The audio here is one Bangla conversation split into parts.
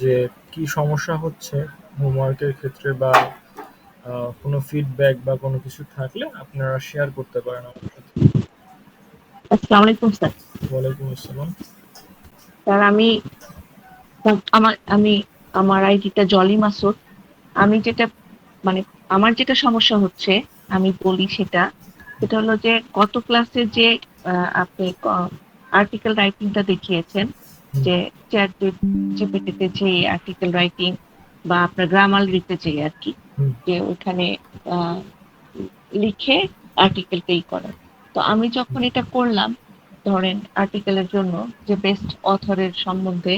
যে কি সমস্যা হচ্ছে হোমওয়ার্কের ক্ষেত্রে বা কোনো ফিডব্যাক বা কোনো কিছু থাকলে আপনারা শেয়ার করতে পারেন আমার সাথে। আসসালামু আলাইকুম স্যার। ওয়ালাইকুম আসসালাম। স্যার আমি আমার আইডিটা জলি মাসুদ। আমি যেটা মানে আমার যেটা সমস্যা হচ্ছে আমি বলি সেটা হলো যে গত ক্লাসে যে আপনি আর্টিকেল রাইটিংটা দেখিয়েছেন, হুম, যে চ্যাট জিপিটিতে যে আর্টিকেল রাইটিং বা আপনার গ্রামার যে আর কি, হুম, যে ওখানে আহ, লিখে আর্টিকেলটাই করার। তো আমি যখন এটা করলাম, ধরেন আর্টিকেলের জন্য যে বেস্ট অথরের সম্বন্ধে,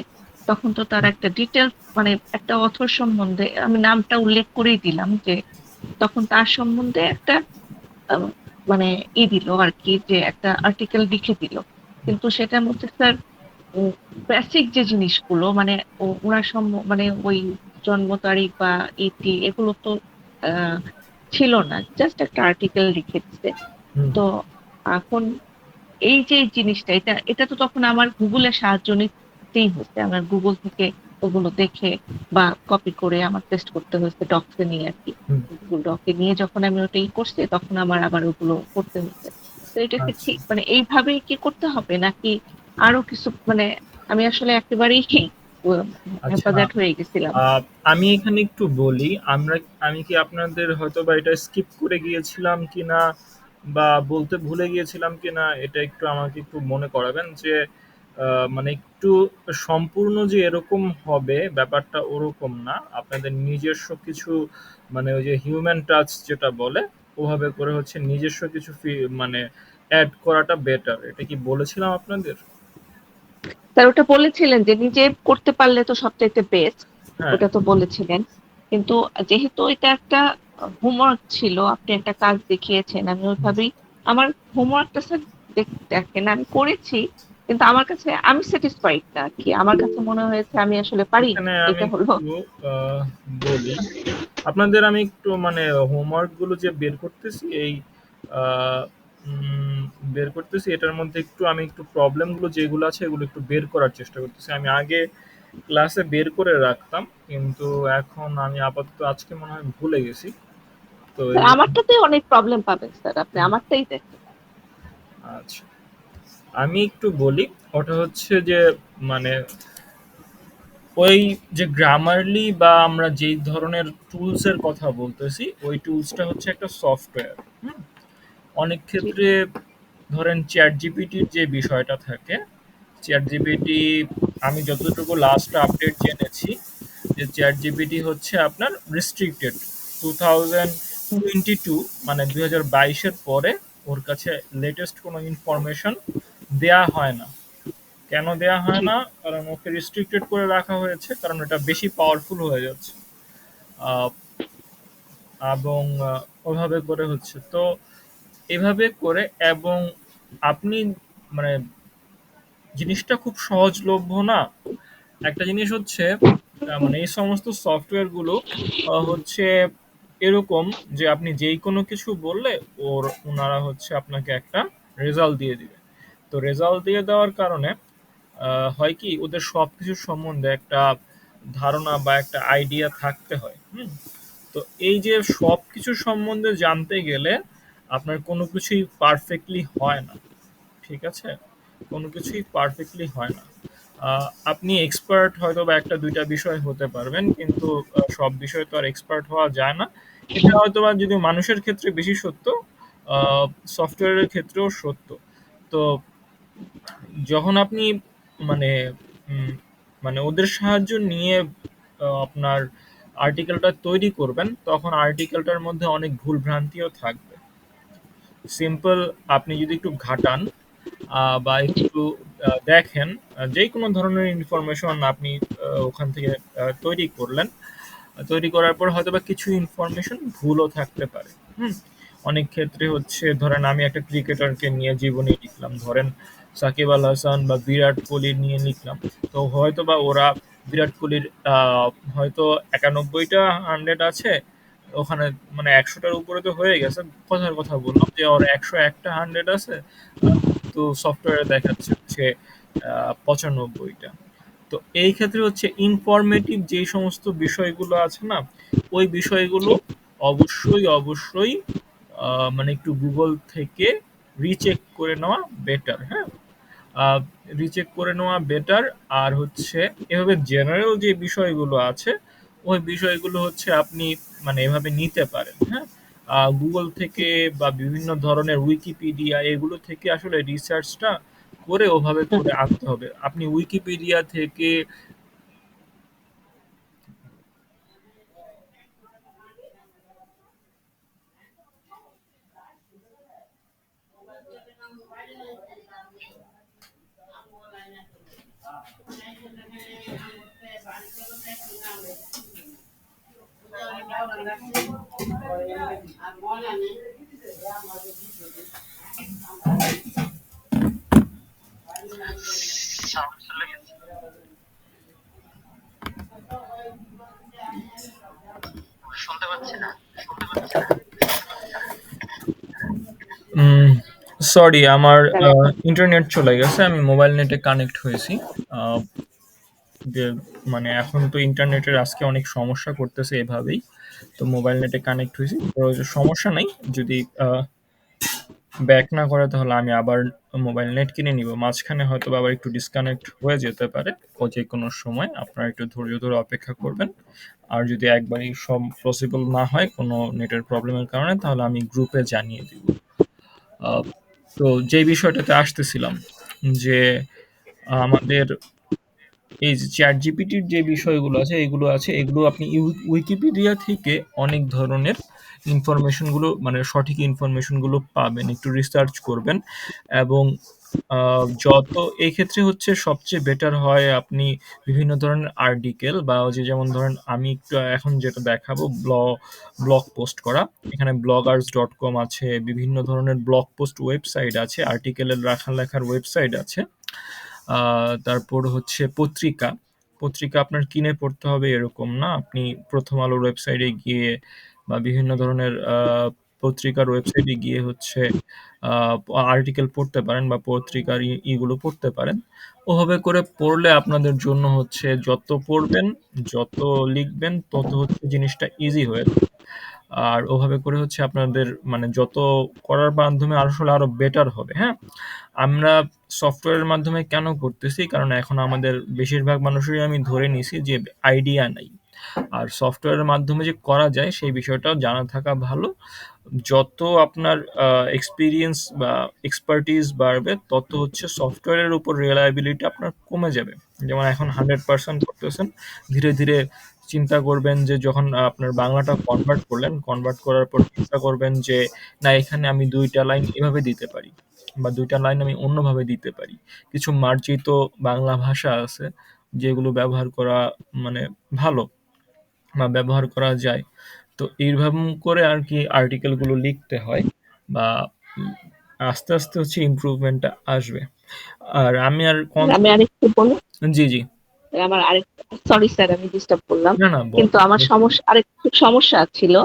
তখন তো তার হুম, একটা ডিটেলস, মানে একটা অথর সম্বন্ধে আমি নামটা উল্লেখ করেই দিলাম, যে তখন তার সম্বন্ধে একটা আহ, মানে দিল আর কি, যে একটা আর্টিকেল লিখে দিল। কিন্তু সেটার মধ্যে স্যার বেসিক যে জিনিসগুলো, মানে ওনার মানে ওই জন্ম তারিখ বা ইতি এগুলো তো আহ, ছিল না, জাস্ট একটা আর্টিকেল লিখে দিচ্ছে। হুম। তো এখন এই যে জিনিসটা, এটা এটা তো তখন আমার গুগলের সাহায্য নিতেই হচ্ছে, আমার গুগল থেকে ওগুলো দেখে বা কপি করে আমার টেস্ট করতে হয়েছে ডক্সে নিয়ে আর কি। হুম। গুগল ডকে নিয়ে যখন আমি ওটাই করছি, তখন আমার আবার ওগুলো করতে হচ্ছে। তো এটা কি আচ্ছা। ঠিক, মানে এইভাবেই কি করতে হবে, নাকি আরো কিছু, মানে আমি আসলে একেবারেই আচ্ছা, হেফাজত হয়ে গেছিলাম। আহ, আমি এখানে একটু বলি। আমি কি আপনাদের হয়তো বা এটা স্কিপ করে গিয়েছিলাম কিনা বা বলতে ভুলে গিয়েছিলাম কিনা, এটা একটু আমাকে একটু মনে করাবেন যে মানে একটু সম্পূর্ণ যে এরকম হবে ব্যাপারটা ওরকম না। আপনাদের নিজস্ব কিছু, মানে ওই যে হিউম্যান টাচ যেটা বলে, ওভাবে করে হচ্ছে নিজস্ব কিছু মানে অ্যাড করাটা বেটার। এটা কি বলেছিলাম আপনাদের? স্যার ওটা বলেছিলেন যে নিজে করতে পারলে তো সবচাইতে বেস্ট, হ্যাঁ। ওটা তো বলেছিলেন। কিন্তু যেহেতু এটা একটা হোমওয়ার্ক ছিল, আপনি একটা কাজ দেখিয়েছেন, আমি ওইভাবেই আমার হোমওয়ার্কটা স্যার দেখেন আমি করেছি, কিন্তু আমার কাছে আমি স্যাটিসফাইড না আর কি। আমার কাছে মনে হয়েছে আমি আসলে পারিনি, এখানে আমি এটা হলো। একটু আহ, বলি আপনাদের। আমি একটু মানে হোমওয়ার্ক গুলো যে বের করতেছি, এই আহ, উম, বের করতেছি, এটার মধ্যে একটু আমি একটু প্রবলেম গুলো যেগুলো আছে এগুলো একটু বের করার চেষ্টা করতেছি। আমি আগে ক্লাসে বের করে রাখতাম, কিন্তু এখন আমি আপাতত আজকে মনে হয় ভুলে গেছি। তো এই স্যার জন্য। আমারটাতে অনেক প্রবলেম পাবেন স্যার, আপনি আমারটাই দেখেন। আচ্ছা, আমি একটু বলি। ওটা হচ্ছে যে মানে ওই যে গ্রামারলি বা আমরা যেই ধরনের টুলস এর কথা বলতেছি, ওই টুলসটা হচ্ছে একটা সফটওয়্যার। হুম। অনেক জি, ক্ষেত্রে ধরেন চ্যাট জিপিটির যে বিষয়টা থাকে, চ্যাট জিপিটি, আমি যতটুকু লাস্ট আপডেট জেনেছি যে চ্যাট জিপিটি হচ্ছে আপনার রেস্ট্রিক্টেড 2022, মানে 2022-এর পরে ওর কাছে লেটেস্ট কোনো ইনফরমেশন দেয়া হয় না। কেন দেয়া হয় জি। না? কারণ ওকে রেস্ট্রিক্টেড করে রাখা হয়েছে, কারণ এটা বেশি পাওয়ারফুল হয়ে যাচ্ছে। আহ, এবং ওভাবে করে হচ্ছে তো, এভাবে করে। এবং আপনি মানে জিনিসটা খুব সহজলভ্য না। একটা জিনিস হচ্ছে মানে এই সমস্ত সফটওয়্যার গুলো হচ্ছে এরকম যে আপনি যেই কোনো কিছু বললে ওনারা হচ্ছে আপনাকে একটা রেজাল্ট দিয়ে দিবে। তো রেজাল্ট দিয়ে দেওয়ার কারণে হয় কি, ওদের সবকিছু সম্বন্ধে একটা ধারণা বা একটা আইডিয়া থাকতে হয়। হুম। তো এই যে সবকিছু সম্বন্ধে জানতে গেলে আপনার কোনো কিছুই পারফেক্টলি হয় না। ঠিক আছে? কোনো কিছুই পারফেক্টলি হয় না। আপনি এক্সপার্ট হয়তো বা একটা দুইটা বিষয় হতে পারবেন, কিন্তু সব বিষয়ে তো আর এক্সপার্ট হওয়া যায় না। এটা হয়তো বা যদি মানুষের ক্ষেত্রে বেশি সত্য, সফটওয়্যারের ক্ষেত্রেও সত্য। তো যখন আপনি মানে উম, মানে ওদের সাহায্য নিয়ে আপনার আর্টিকেলটা তৈরি করবেন, তখন আর্টিকেলটার মধ্যে অনেক ভুল ভ্রান্তিও থাকবে। সিম্পল, আপনি যদি একটু ঘাটান বা একটু দেখেন, যে কোনো ধরনের ইনফরমেশন আপনি ওখান থেকে তৈরি করলেন। তৈরি করার পর হয়তো বা কিছু ইনফরমেশন ভুলও থাকতে পারে। হুম। অনেক ক্ষেত্রে হচ্ছে ধরেন আমি একটা ক্রিকেটারকে নিয়ে জীবনী লিখলাম, ধরেন সাকিব আল হাসান বা বিরাট কোহলি নিয়ে লিখলাম। তো হয়তো বা ওরা বিরাট কোহলির হয়তো 91টা 100 আছে ওখানে, মানে 100টার উপরে তো হয়ে গেছে। কথার কথা বললাম যে ওর 101টা 100 আছে, কিন্তু সফটওয়্যারে দেখাচ্ছে হচ্ছে 95টা। তো এই ক্ষেত্রে হচ্ছে ইনফরমেটিভ যে সমস্ত বিষয়গুলো আছে না, ওই বিষয়গুলো জি। অবশ্যই মানে একটু গুগল থেকে রিচেক করে নেওয়া বেটার। হ্যাঁ, রিচেক করে নেওয়া বেটার। আর হচ্ছে এভাবে জেনারেল যে বিষয়গুলো আছে, ওই বিষয়গুলো হচ্ছে আপনি মানে এভাবে নিতে পারেন। হ্যাঁ, গুগল থেকে বা বিভিন্ন ধরনের উইকিপিডিয়া এগুলো থেকে আসলে রিসার্চটা করে ওভাবে হুম, করে আনতে হবে। আপনি উইকিপিডিয়া থেকে সরি, আমার স্যার এখন ইন্টারনেট চলে গেছে, আমি মোবাইল নেটে কানেক্ট হয়েছি। আহ, মানে এখন তো ইন্টারনেটের আজকে অনেক সমস্যা করতেছে এভাবেই। তো মোবাইল নেটে কানেক্ট হয়েছি, তো সমস্যা নাই। যদি ব্যাক না করে তাহলে আমি আবার মোবাইল নেট কিনে নিব। মাঝখানে হয়তো বা আবার একটু ডিসকানেক্ট হয়ে যেতে পারে, ও যে কোনো সময় আপনারা একটু ধৈর্য ধরে অপেক্ষা করবেন। আর যদি একবারই সব পসিবল না হয় কোনো নেটের প্রবলেমের কারণে, তাহলে আমি গ্রুপে জানিয়ে দিব। আহ, তো যে বিষয়টাতে আসতেছিলাম, যে আমাদের এই যে চ্যাট জিপিটির যে বিষয়গুলো আছে, এগুলো আপনি উইকিপিডিয়া থেকে অনেক ধরনের ইনফরমেশনগুলো মানে সঠিক ইনফরমেশনগুলো পাবেন, একটু রিসার্চ করবেন। এবং যত এই ক্ষেত্রে হচ্ছে সবচেয়ে বেটার হয় আপনি বিভিন্ন ধরনের আর্টিকেল বা ওই যে যেমন ধরেন আমি একটু এখন যেটা দেখাবো, ব্লগ পোস্ট করা। এখানে bloggers.com আছে, বিভিন্ন ধরনের ব্লগ পোস্ট ওয়েবসাইট আছে, আর্টিকেলের লেখার ওয়েবসাইট আছে। তারপর হচ্ছে পত্রিকা। পত্রিকা আপনার কিনে পড়তে হবে এরকম না। আপনি প্রথম আলোর ওয়েবসাইটে গিয়ে বা বিভিন্ন ধরনের পত্রিকার ওয়েবসাইটে গিয়ে হচ্ছে আর্টিকেল পড়তে পারেন বা পত্রিকার ইগুলো পড়তে পারেন। ওভাবে করে পড়লে আপনাদের জন্য হচ্ছে যত পড়বেন, যত লিখবেন, তত হচ্ছে জিনিসটা ইজি হয়ে যাবে। আর ওভাবে করে হচ্ছে আপনাদের মানে যত করার মাধ্যমে আসলে আরো বেটার হবে। হ্যাঁ, আমরা সফটওয়্যারের মাধ্যমে কেন করতেছি? কারণ এখন আমাদের বেশিরভাগ মানুষেরই আমি ধরে নিছি যে আইডিয়া নাই। আর সফটওয়্যারের মাধ্যমে যে করা যায় সেই বিষয়টাও জানা থাকা ভালো। যত আপনার এক্সপেরিয়েন্স বা এক্সপার্টিস বাড়বে, তত হচ্ছে সফটওয়্যারের উপর রিলায়েবিলিটি আপনার কমে যাবে। যেমন এখন 100% করতেছেন, ধীরে ধীরে চিন্তা করবেন যে যখন আপনার বাংলাটা কনভার্ট করলেন, কনভার্ট করার পর চিন্তা করবেন যে না, এখানে আমি ২টা লাইন এভাবে দিতে পারি বা ২টা লাইন আমি অন্যভাবে দিতে পারি। কিছু মার্জিত বাংলা ভাষা আছে যেগুলো ব্যবহার করা মানে ভালো বা ব্যবহার করা যায়। তো এইরকম করে আরকি আর্টিকেল গুলো লিখতে হয় বা উম আস্তে, আস্তে হচ্ছে ইমপ্রুভমেন্টটা আসবে। আর আমি আর আমি আরেকটু বলি। জি, জি। আমার আরেক সরি স্যার আমি ডিস্টার্ব করলাম। না, না কিন্তু আমার বলুন। সমস্যা আরেকটু সমস্যা ছিল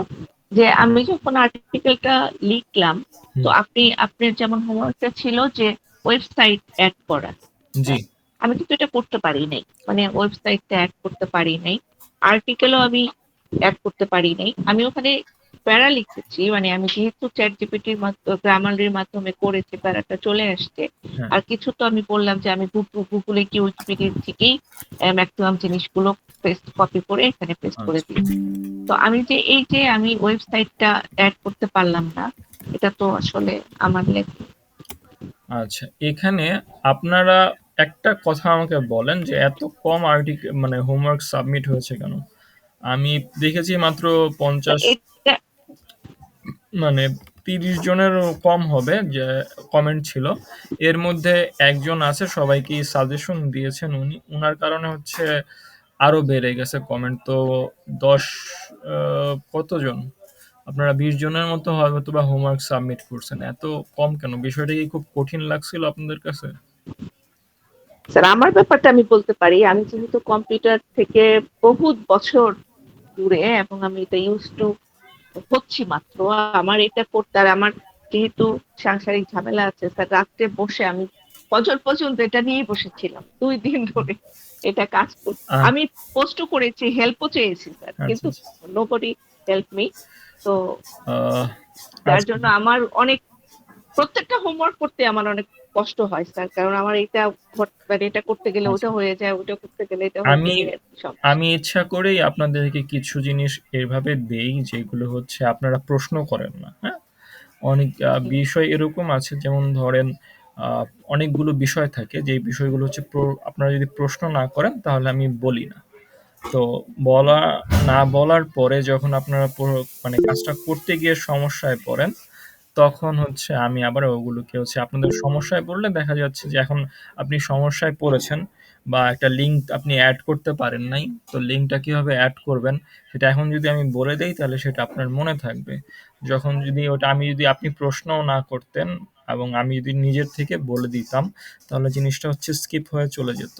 যে আমি যখন আর্টিকেলটা লিখলাম, তো হুম, আপনার যেমন হোমওয়ার্কটা ছিল যে ওয়েবসাইট এড করা। জি, হ্যাঁ, আমি কিন্তু এটা করতে পারি নাই, মানে ওয়েবসাইটটা অ্যাড করতে পারি নাই, আর্টিকেলও আমি অ্যাড করতে পারি নাই। আমি ওখানে প্যারা লিখেছি, মানে আমি যেহেতু চ্যাট জিপিটির গ্রামারের মাধ্যমে করেছি, প্যারাটা চলে আসছে। হ্যাঁ, আর কিছু তো আমি বললাম যে আমি গুগলে কি উইকিপিডিয়া থেকেই ম্যাক্সিমাম জিনিসগুলো পেস্ট কপি করে এখানে পেস্ট করে আচ্ছা, দিয়েছি। তো আমি যে এই যে আমি ওয়েবসাইটটা অ্যাড করতে পারলাম না, এটা তো আসলে আমার আচ্ছা। এখানে আপনারা একটা কথা আমাকে বলেন যে এত কম মানে হোমওয়ার্ক সাবমিট হয়েছে কেন? আমি দেখেছি মাত্র ৫০, এটা মানে ৩০ জনেরও কম হবে যে কমেন্ট ছিল। এর মধ্যে একজন আছে, সবাইকেই সাজেশন দিয়েছেন উনি। উনার কারণে হচ্ছে আরো বেড়ে গেছে কমেন্ট। তো ১০ কতজন? আপনারা ২০ জনের মতো হয়তোবা হোমওয়ার্ক সাবমিট করছেন। এত কম কেন? বিষয়টা কি খুব কঠিন লাগছিল আপনাদের কাছে? স্যার আমার ব্যাপারটা আমি বলতে পারি। আমি যেহেতু কম্পিউটার থেকে বহুত বছর দূরে এবং আমি এটা ইউজ টু হচ্ছি মাত্র, আমার এটা করতে আর আমার যেহেতু সাংসারিক ঝামেলা আছে স্যার, রাত্রে বসে আমি ফজর পর্যন্ত এটা নিয়েই বসেছিলাম ২ দিন ধরে। এটা কাজ আহ আমি পোস্টও করেছি, হেল্পও চেয়েছি স্যার, আচ্ছা কিন্তু আচ্ছা। Nobody help me. তো আহ, যার আচ্ছা, জন্য আমার অনেক, প্রত্যেকটা হোমওয়ার্ক করতে আমার অনেক কষ্ট হয় স্যার, কারণ আমার এটা মানে এটা করতে গেলে আচ্ছা। ওটা হয়ে যায়, ওটা করতে গেলে এটা হয়ে আমি যায়, এই আর কি সমস্যা। আমি ইচ্ছা করেই আপনাদেরকে কিছু জিনিস এভাবে দেই যেগুলো হচ্ছে আপনারা প্রশ্ন করেন না, হ্যাঁ? অনেক হুম, বিষয় এরকম আছে, যেমন ধরেন আহ, অনেকগুলো বিষয় থাকে যে বিষয়গুলো হচ্ছে আপনারা যদি প্রশ্ন না করেন তাহলে আমি বলি না। তো বলা না বলার পরে যখন আপনারা মানে কাজটা করতে গিয়ে সমস্যায় পড়েন, তখন হচ্ছে আমি আবার ওগুলোকে হচ্ছে আপনাদের সমস্যায় পড়লে দেখা যাচ্ছে যে এখন আপনি সমস্যায় পড়েছেন বা একটা লিঙ্ক আপনি অ্যাড করতে পারেন নাই, তো লিঙ্কটা কিভাবে অ্যাড করবেন সেটা এখন যদি আমি বলে দেই তাহলে সেটা আপনার মনে থাকবে। যখন যদি ওটা আমি যদি আপনি প্রশ্নও না করতেন এবং আমি যদি নিজের থেকে বলে দিতাম তাহলে জিনিসটা হচ্ছে স্কিপ হয়ে চলে যেত।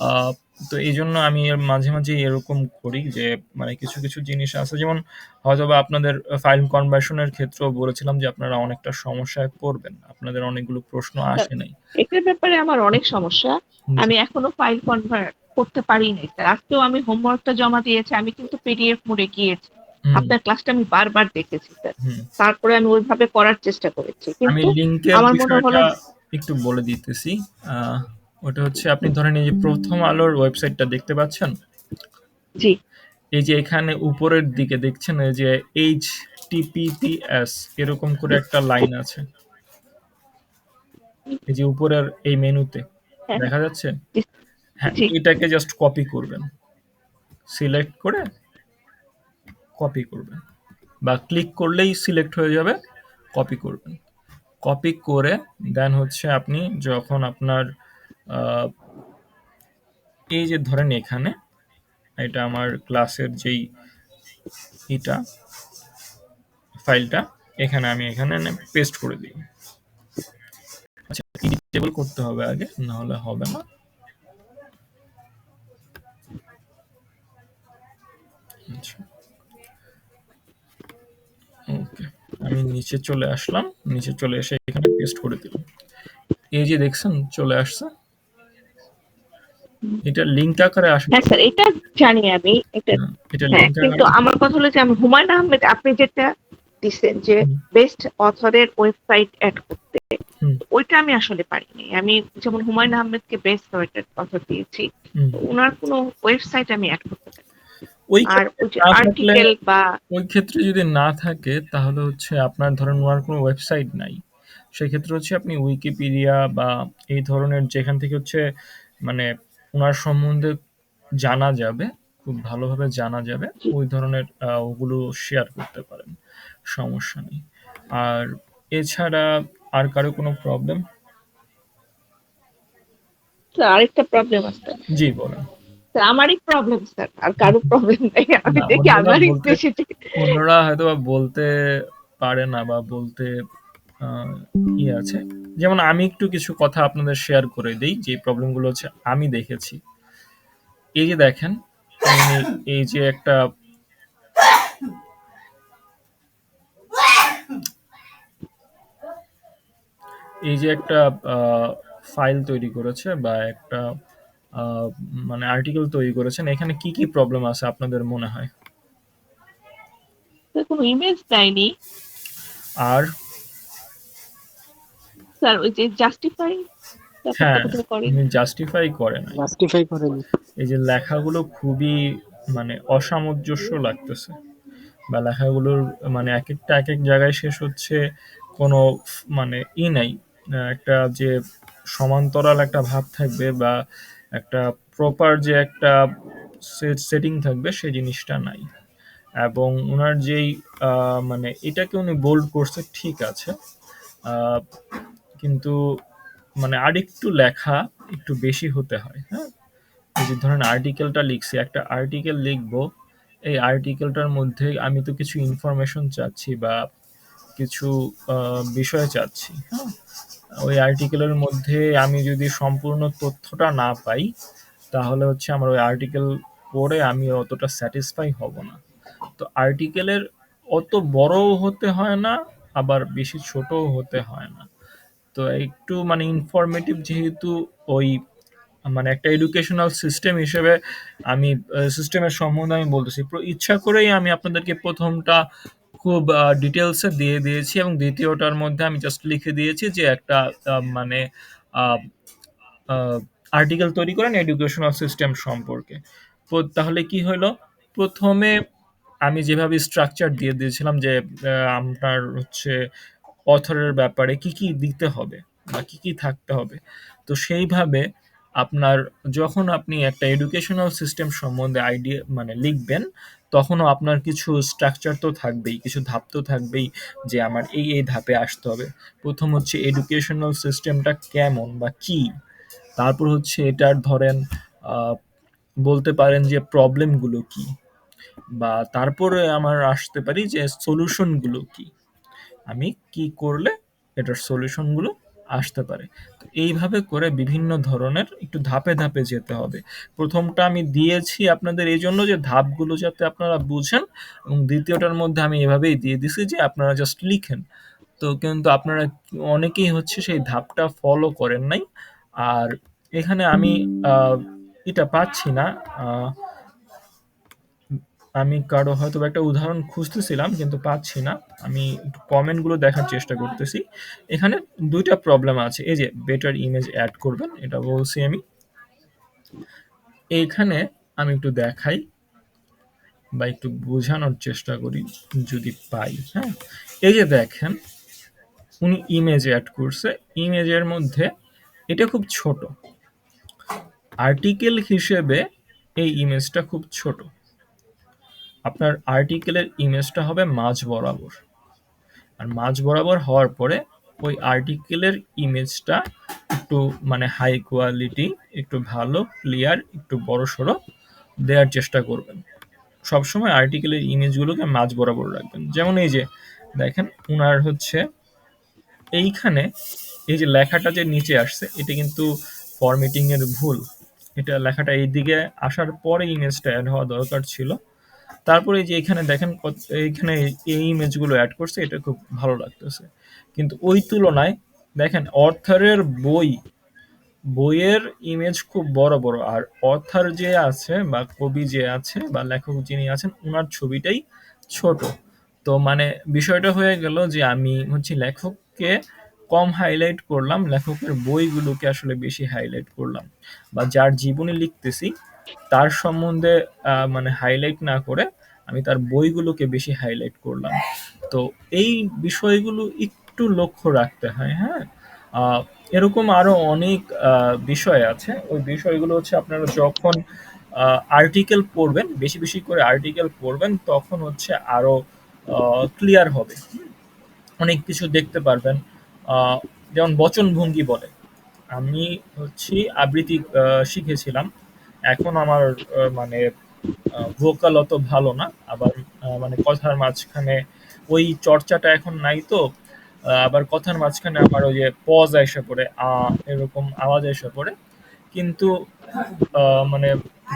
আহ, তো এই জন্য আমি এর মাঝে মাঝে এরকম করি যে মানে কিছু কিছু জিনিস আছে, যেমন হয়তোবা আপনাদের ফাইল কনভার্সনের ক্ষেত্রেও বলেছিলাম যে আপনারা অনেকটা সমস্যায় পড়বেন, আপনাদের অনেকগুলো প্রশ্ন স্যার আসে নাই। এটার ব্যাপারে আমার অনেক সমস্যা। জি। আমি এখনো ফাইল কনভার্ট করতে পারি নাই স্যার। আজকেও আমি হোমওয়ার্কটা জমা দিয়েছি, আমি কিন্তু পিডিএফ মোডে গিয়েছি। হুম। আপনার ক্লাসটা আমি বারবার দেখেছি স্যার, হুম। তারপরে আমি ওইভাবে করার চেষ্টা করেছি, আমি কিন্তু লিঙ্কের আমার মনে হলো। বিষয়টা একটু বলে দিতেছি। আহ, ওটা হচ্ছে আপনি ধরেন এই যে প্রথম আলোর ওয়েবসাইটটা দেখতে পাচ্ছেন, জি। এই যে এখানে উপরের দিকে দেখছেন এই যে HTTPS এরকম করে একটা লাইন আছে, এই যে উপরের এই মেনুতে হ্যাঁ, হ্যাঁ, দেখা যাচ্ছে। জি, হ্যাঁ, জি। এটাকে জাস্ট কপি করবেন, সিলেক্ট করে কপি করবেন, বা ক্লিক করলেই সিলেক্ট হয়ে যাবে, কপি করবেন। কপি করে দেন হচ্ছে আপনি যখন আপনার আহ, এই যে ধরেন এখানে এটা আমার ক্লাসের যেই এটা ফাইলটা, এখানে আমি এখানে পেস্ট করে দিই। আচ্ছা, এডিটেবল করতে হবে আগে, না হলে হবে না। আচ্ছা, ওকে, আমি নিচে চলে আসলাম, নিচে চলে এসে এখানে পেস্ট করে দিলাম। এই যে দেখছেন চলে আসছে, এটা লিঙ্ক আকারে আসে হ্যাঁ তো। স্যার, এটা জানি আমি এটা। হ্যাঁ, এটা হ্যাঁ, লিঙ্ক কিন্তু আকারে। আমার কথা হলো যে আমি হুমায়ুন আহমেদ, আপনি যেটা দিচ্ছেন যে হুম। বেস্ট অথরের ওয়েবসাইট অ্যাড করতে, হুম। ওইটা আমি আসলে পারিনি। আমি যেমন হুমায়ুন আহমেদকে বেস্ট অথর দিয়েছি, হুম। তো ওনার কোনো ওয়েবসাইট আমি অ্যাড করতে পারি। ওই আর ক্ষেত্রে ওই যে না থাকলে, আর্টিকেল বা ওই ক্ষেত্রে যদি না থাকে তাহলে হচ্ছে আপনার ধরেন ওনার কোনো ওয়েবসাইট নাই, সেক্ষেত্রে হচ্ছে আপনি উইকিপিডিয়া বা এই ধরনের যেখান থেকে হচ্ছে মানে ওনার সম্বন্ধে জানা যাবে, খুব ভালোভাবে জানা যাবে, ওই ধরনের ওগুলো শেয়ার করতে পারেন, সমস্যা নেই। আর এছাড়া আর কারো কোনো প্রবলেম? স্যার আরেকটা প্রবলেম আছে। জি, বলেন। স্যার আমারই প্রবলেম স্যার, আর কারো প্রবলেম নাই। আমি না, দেখি অন্যরা আমারই বলতে, বেশি অন্যরা হয়তোবা বলতে পারে না বা বলতে আহ, আছে। যেমন আমি একটু কিছু কথা আপনাদের শেয়ার করে দিই যে প্রবলেমগুলো হচ্ছে আমি দেখেছি। এই যে দেখেন, এই যে একটা, এই যে একটা ফাইল তৈরি করেছে বা একটা আহ, মানে আর্টিকেল তৈরি করেছেন, এখানে কি কি প্রবলেম আছে আপনাদের মনে হয়? কোনো ইমেজ দেয়নি আর স্যার, ওই যে জাস্টিফাই ব্যাপারটা হ্যাঁ, বোধহয় করেনি। জাস্টিফাই করে নাই। জাস্টিফাই করেনি। এই যে লেখাগুলো খুবই মানে অসামঞ্জস্য লাগতেছে, বা লেখাগুলোর মানে একেকটা একেক জায়গায় শেষ হচ্ছে, কোনো মানে নাই, একটা যে সমান্তরাল একটা ভাব থাকবে বা একটা প্রপার যে একটা সেটিং থাকবে সেই জিনিসটা নাই। এবং উনার যেই মানে এটাকে উনি বোল্ড করছে ঠিক আছে, আহ, কিন্তু মানে আরেকটু লেখা একটু বেশি হতে হয়, হ্যাঁ? এই যে ধরেন আর্টিকেলটা লিখছি, একটা আর্টিকেল লিখবো, এই আর্টিকেলটার মধ্যে আমি তো কিছু ইনফরমেশন চাচ্ছি বা কিছু বিষয় চাচ্ছি, হ্যাঁ? ওই আর্টিকেলের মধ্যে আমি যদি সম্পূর্ণ তথ্যটা না পাই তাহলে হচ্ছে আমার ওই আর্টিকেল পড়ে আমি অতটা স্যাটিসফাই হব না। তো আর্টিকেলের অত বড়ও হতে হয় না, আবার বেশি ছোটও হতে হয় না। তো একটু মানে ইনফরমেটিভ যেহেতু ওই মানে একটা এডুকেশনাল সিস্টেম হিসেবে আমি সিস্টেমের সম্বন্ধে আমি বলতেছি। ইচ্ছা করেই আমি আপনাদেরকে প্রথমটা খুব ডিটেলসে দিয়ে দিয়েছি এবং দ্বিতীয়টার মধ্যে আমি জাস্ট লিখে দিয়েছি যে একটা মানে আর্টিকেল তৈরি করেন এডুকেশনাল সিস্টেম সম্পর্কে। তাহলে কি হলো, প্রথমে আমি যেভাবে স্ট্রাকচার দিয়ে দিয়েছিলাম যে আপনার হচ্ছে অথরের ব্যাপারে কি কি দিতে হবে বা কি কি থাকতে হবে, তো সেইভাবে আপনার যখন আপনি একটা এডুকেশনাল সিস্টেম সম্বন্ধে আইডিয়া মানে লিখবেন, তখনও আপনার কিছু স্ট্রাকচার তো থাকবেই, কিছু ধাপ তো থাকবেই যে আমার এই এই ধাপে আসতে হবে। প্রথম হচ্ছে এডুকেশনাল সিস্টেমটা কেমন বা কি, তারপর হচ্ছে এটার ধরেন আহ, বলতে পারেন যে প্রবলেমগুলো কি, বা তারপরে আমার আসতে পারি যে সলিউশনগুলো কি, আমি কি করলে এটার সলিউশনগুলো আসতে পারে। তো এইভাবে করে বিভিন্ন ধরনের একটু ধাপে ধাপে যেতে হবে। প্রথমটা আমি দিয়েছি আপনাদের এই জন্য যে ধাপগুলো যাতে আপনারা বুঝেন, এবং দ্বিতীয়টার মধ্যে আমি এভাবেই দিয়ে দিছি যে আপনারা জাস্ট লিখেন। তো কিন্তু আপনারা অনেকেই হচ্ছে সেই ধাপটা ফলো করেন নাই। আর এখানে আমি আহ, এটা পাচ্ছি না। আহ, আমি কারো হয়তো বা একটা উদাহরণ খুঁজতেছিলাম কিন্তু পাচ্ছি না। আমি একটু কমেন্টগুলো দেখার চেষ্টা করতেছি। এখানে দুইটা প্রবলেম আছে। এই যে বেটার ইমেজ অ্যাড করবেন, এটা বলছি আমি। এইখানে আমি একটু দেখাই বা একটু বোঝানোর চেষ্টা করি যদি পাই। হ্যাঁ, এই যে দেখেন, উনি ইমেজ অ্যাড করছে। ইমেজের মধ্যে এটা খুব ছোট, আর্টিকেল হিসেবে এই ইমেজটা খুব ছোট। আপনার আর্টিকেলের ইমেজটা হবে মাঝ বরাবর, আর মাঝ বরাবর হওয়ার পরে ওই আর্টিকেলের ইমেজটা একটু মানে হাই কোয়ালিটি, একটু ভালো ক্লিয়ার, একটু বড় সড়ো দেওয়ার চেষ্টা করবেন। সবসময় আর্টিকেলের ইমেজগুলোকে মাঝ বরাবর রাখবেন। যেমন এই যে দেখেন, উনার হচ্ছে এইখানে এই যে লেখাটা যে নিচে আসছে, এটা কিন্তু ফরম্যাটিং এর ভুল। এটা লেখাটা এই দিকে আসার পরে ইমেজটা অ্যাড হওয়া দরকার ছিল। তারপরে এই যে এখানে দেখেন এইখানে এই ইমেজগুলো অ্যাড করছে, এটা খুব ভালো লাগতেছে। কিন্তু ওই তুলনায় দেখেন অথরের বইয়ের ইমেজ খুব বড় বড়, আর অথর যে আছে বা কবি যে আছে বা লেখক যিনি আছেন ওনার ছবিটাই ছোট। তো মানে বিষয়টা হয়ে গেল যে আমি হচ্ছে লেখককে কম হাইলাইট করলাম, লেখকের বইগুলোকে আসলে বেশি হাইলাইট করলাম, বা যার জীবনী লিখতেছি তার সম্বন্ধে মানে হাইলাইট না করে আমি তার বইগুলোকে বেশি হাইলাইট করলাম। তো এই বিষয়গুলো একটু লক্ষ্য রাখতে হয়। হ্যাঁ, আহ, এরকম আরো অনেক বিষয় আছে। ওই বিষয়গুলো হচ্ছে আপনারা যখন আর্টিকেল পড়বেন, বেশি বেশি করে আর্টিকেল পড়বেন, তখন হচ্ছে আরো ক্লিয়ার হবে। অনেক কিছু দেখতে পারবেন। আহ, যেমন বচনভঙ্গি বলে, আমি হচ্ছি আবৃত্তি শিখেছিলাম। এখন আমার মানে ভোকাল অত ভালো না। আবার মানে কথার মাঝখানে ওই চর্চাটা এখন নাই তো। আবার কথার মাঝখানে আমার ওই যে পজ এসে পড়ে, এরকম আওয়াজ এসে পড়ে। কিন্তু মানে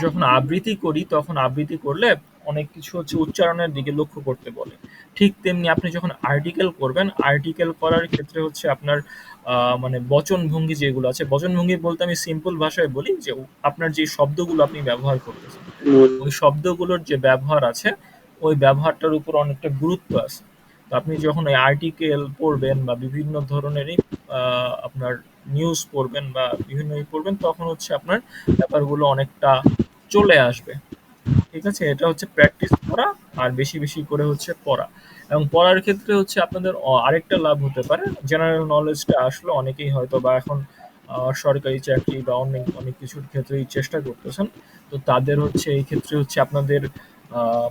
যখন আবৃত্তি করি তখন আবৃত্তি করলে অনেক কিছু হচ্ছে উচ্চারণের দিকে লক্ষ্য করতে বলে। ঠিক তেমনি আপনি যখন আর্টিকেল করবেন, আর্টিকেল করার ক্ষেত্রে হচ্ছে আপনার মানে বচনভঙ্গি যেগুলো আছে, বচনভঙ্গি বলতে আমি সিম্পল ভাষায় বলি যে আপনার যে শব্দগুলো আপনি ব্যবহার করতেছেন, ওই শব্দগুলোর যে ব্যবহার আছে, ওই ব্যবহারটার উপর অনেকটা গুরুত্ব আছে। তো আপনি যখন এই আর্টিকেল পড়বেন বা বিভিন্ন ধরনেরই আপনার নিউজ পড়বেন বা বিভিন্ন পড়বেন, তখন হচ্ছে আপনার ব্যাপারগুলো অনেকটা চলে আসবে। ঠিক আছে? এটা হচ্ছে প্র্যাকটিস করা, আর বেশি বেশি করে হচ্ছে পড়া। এবং পড়ার ক্ষেত্রে হচ্ছে আপনাদের আরেকটা লাভ হতে পারে, জেনারেল নলেজটা আসলে অনেকেই হয়তো বা এখন সরকারি চাকরি বা অনেক অনেক কিছুর ক্ষেত্রেই চেষ্টা করতেছেন। তো তাদের হচ্ছে এই ক্ষেত্রে হচ্ছে আপনাদের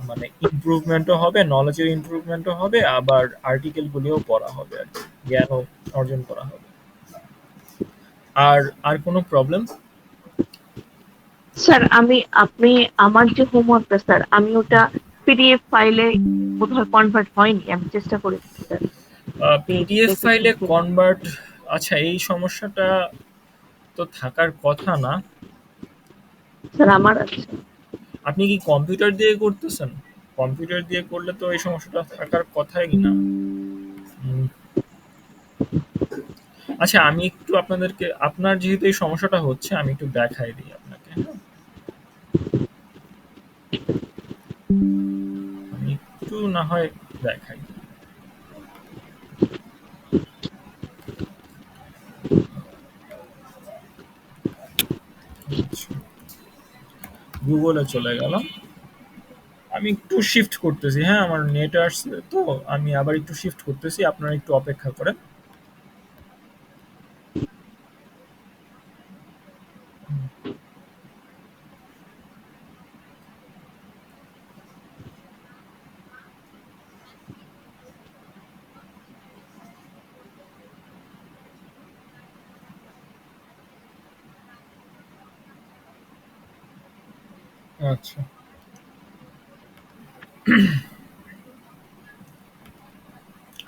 মানে ইমপ্রুভমেন্টও হবে, নলেজের ইমপ্রুভমেন্টও হবে, আবার আর্টিকেল গুলিও পড়া হবে আর কি, জ্ঞানও অর্জন করা হবে। আর আর কোনো প্রবলেম? স্যার আপনি আমার যে হোমওয়ার্কটা স্যার আমি ওটা পিডিএফ ফাইলে বোধহয় কনভার্ট হয়নি। আমি চেষ্টা করেছি স্যার। আপনি পিডিএফ দেখেছেন ফাইলে কিনা? কনভার্ট? আচ্ছা, এই সমস্যাটা তো থাকার কথা না। স্যার আমার আছে। আপনি কি কম্পিউটার দিয়ে করতেছেন? কম্পিউটার দিয়ে করলে তো এই সমস্যাটা থাকার কথাই না। উম, আচ্ছা, আমি একটু আপনাদেরকে, আপনার যেহেতু এই সমস্যাটা হচ্ছে, আমি একটু দেখাই দিই আপনাকে, হ্যাঁ? আমি একটু না হয় দেখাই। গুগলে চলে গেলাম। আমি একটু শিফট করতেছি, হ্যাঁ? আমার নেট আসছে তো, আমি আবার একটু শিফট করতেছি। আপনারা একটু অপেক্ষা করেন। আচ্ছা।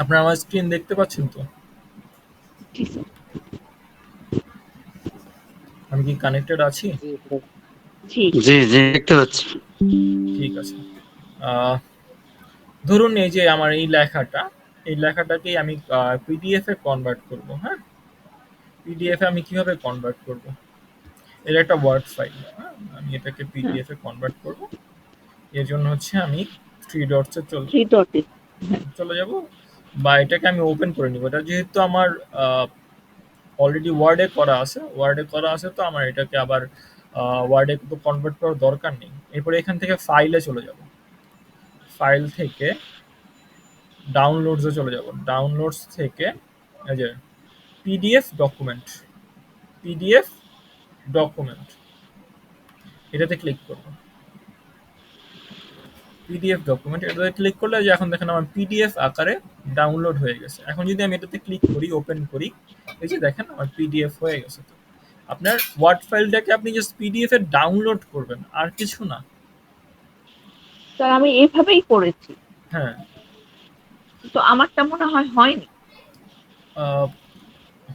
আপনারা আমার স্ক্রিন দেখতে পাচ্ছেন তো? জি স্যার। আমি কি কানেক্টেড আছি? জি। জি জি দেখতে পাচ্ছি। ঠিক আছে। আহ, ধরুন এই যে আমার এই লেখাটাকেই আমি পিডিএফ এ কনভার্ট করব, হ্যাঁ? পিডিএফ এ আমি কিভাবে কনভার্ট করব? এটা একটা ওয়ার্ড ফাইল, হ্যাঁ? আমি এটাকে হ্যাঁ, পিডিএফ এ কনভার্ট করব। এর জন্য হচ্ছে আমি থ্রি ডটস এ থ্রি ডটে। হ্যাঁ, চলে যাব, বা এটাকে আমি ওপেন করে নিব। এটা যেহেতু আমার অলরেডি ওয়ার্ডে করা আছে, তো আমার এটাকে আবার ওয়ার্ডে তো কনভার্ট করার দরকার নেই। এরপরে এখান থেকে ফাইলে চলে যাব। ফাইল থেকে ডাউনলোডসে চলে যাব। ডাউনলোডস থেকে এই যে পিডিএফ ডকুমেন্ট, পিডিএফ ডকুমেন্ট, এটাতে ক্লিক করব। পিডিএফ ডকুমেন্ট এটাতে ক্লিক করলে যে এখন দেখেন আমার পিডিএফ আকারে ডাউনলোড হয়ে গেছে। এখন যদি আমি এটাতে ক্লিক করি, ওপেন করি, এই যে দেখেন আমার পিডিএফ হয়ে গেছে। তো আপনার ওয়ার্ড ফাইলটাকে আপনি জাস্ট পিডিএফ এ ডাউনলোড করবেন, আর কিছু না। স্যার আমি এভাবেই করেছি। হ্যাঁ। কিন্তু আমারটা মনে হয় হয়নি। আহ,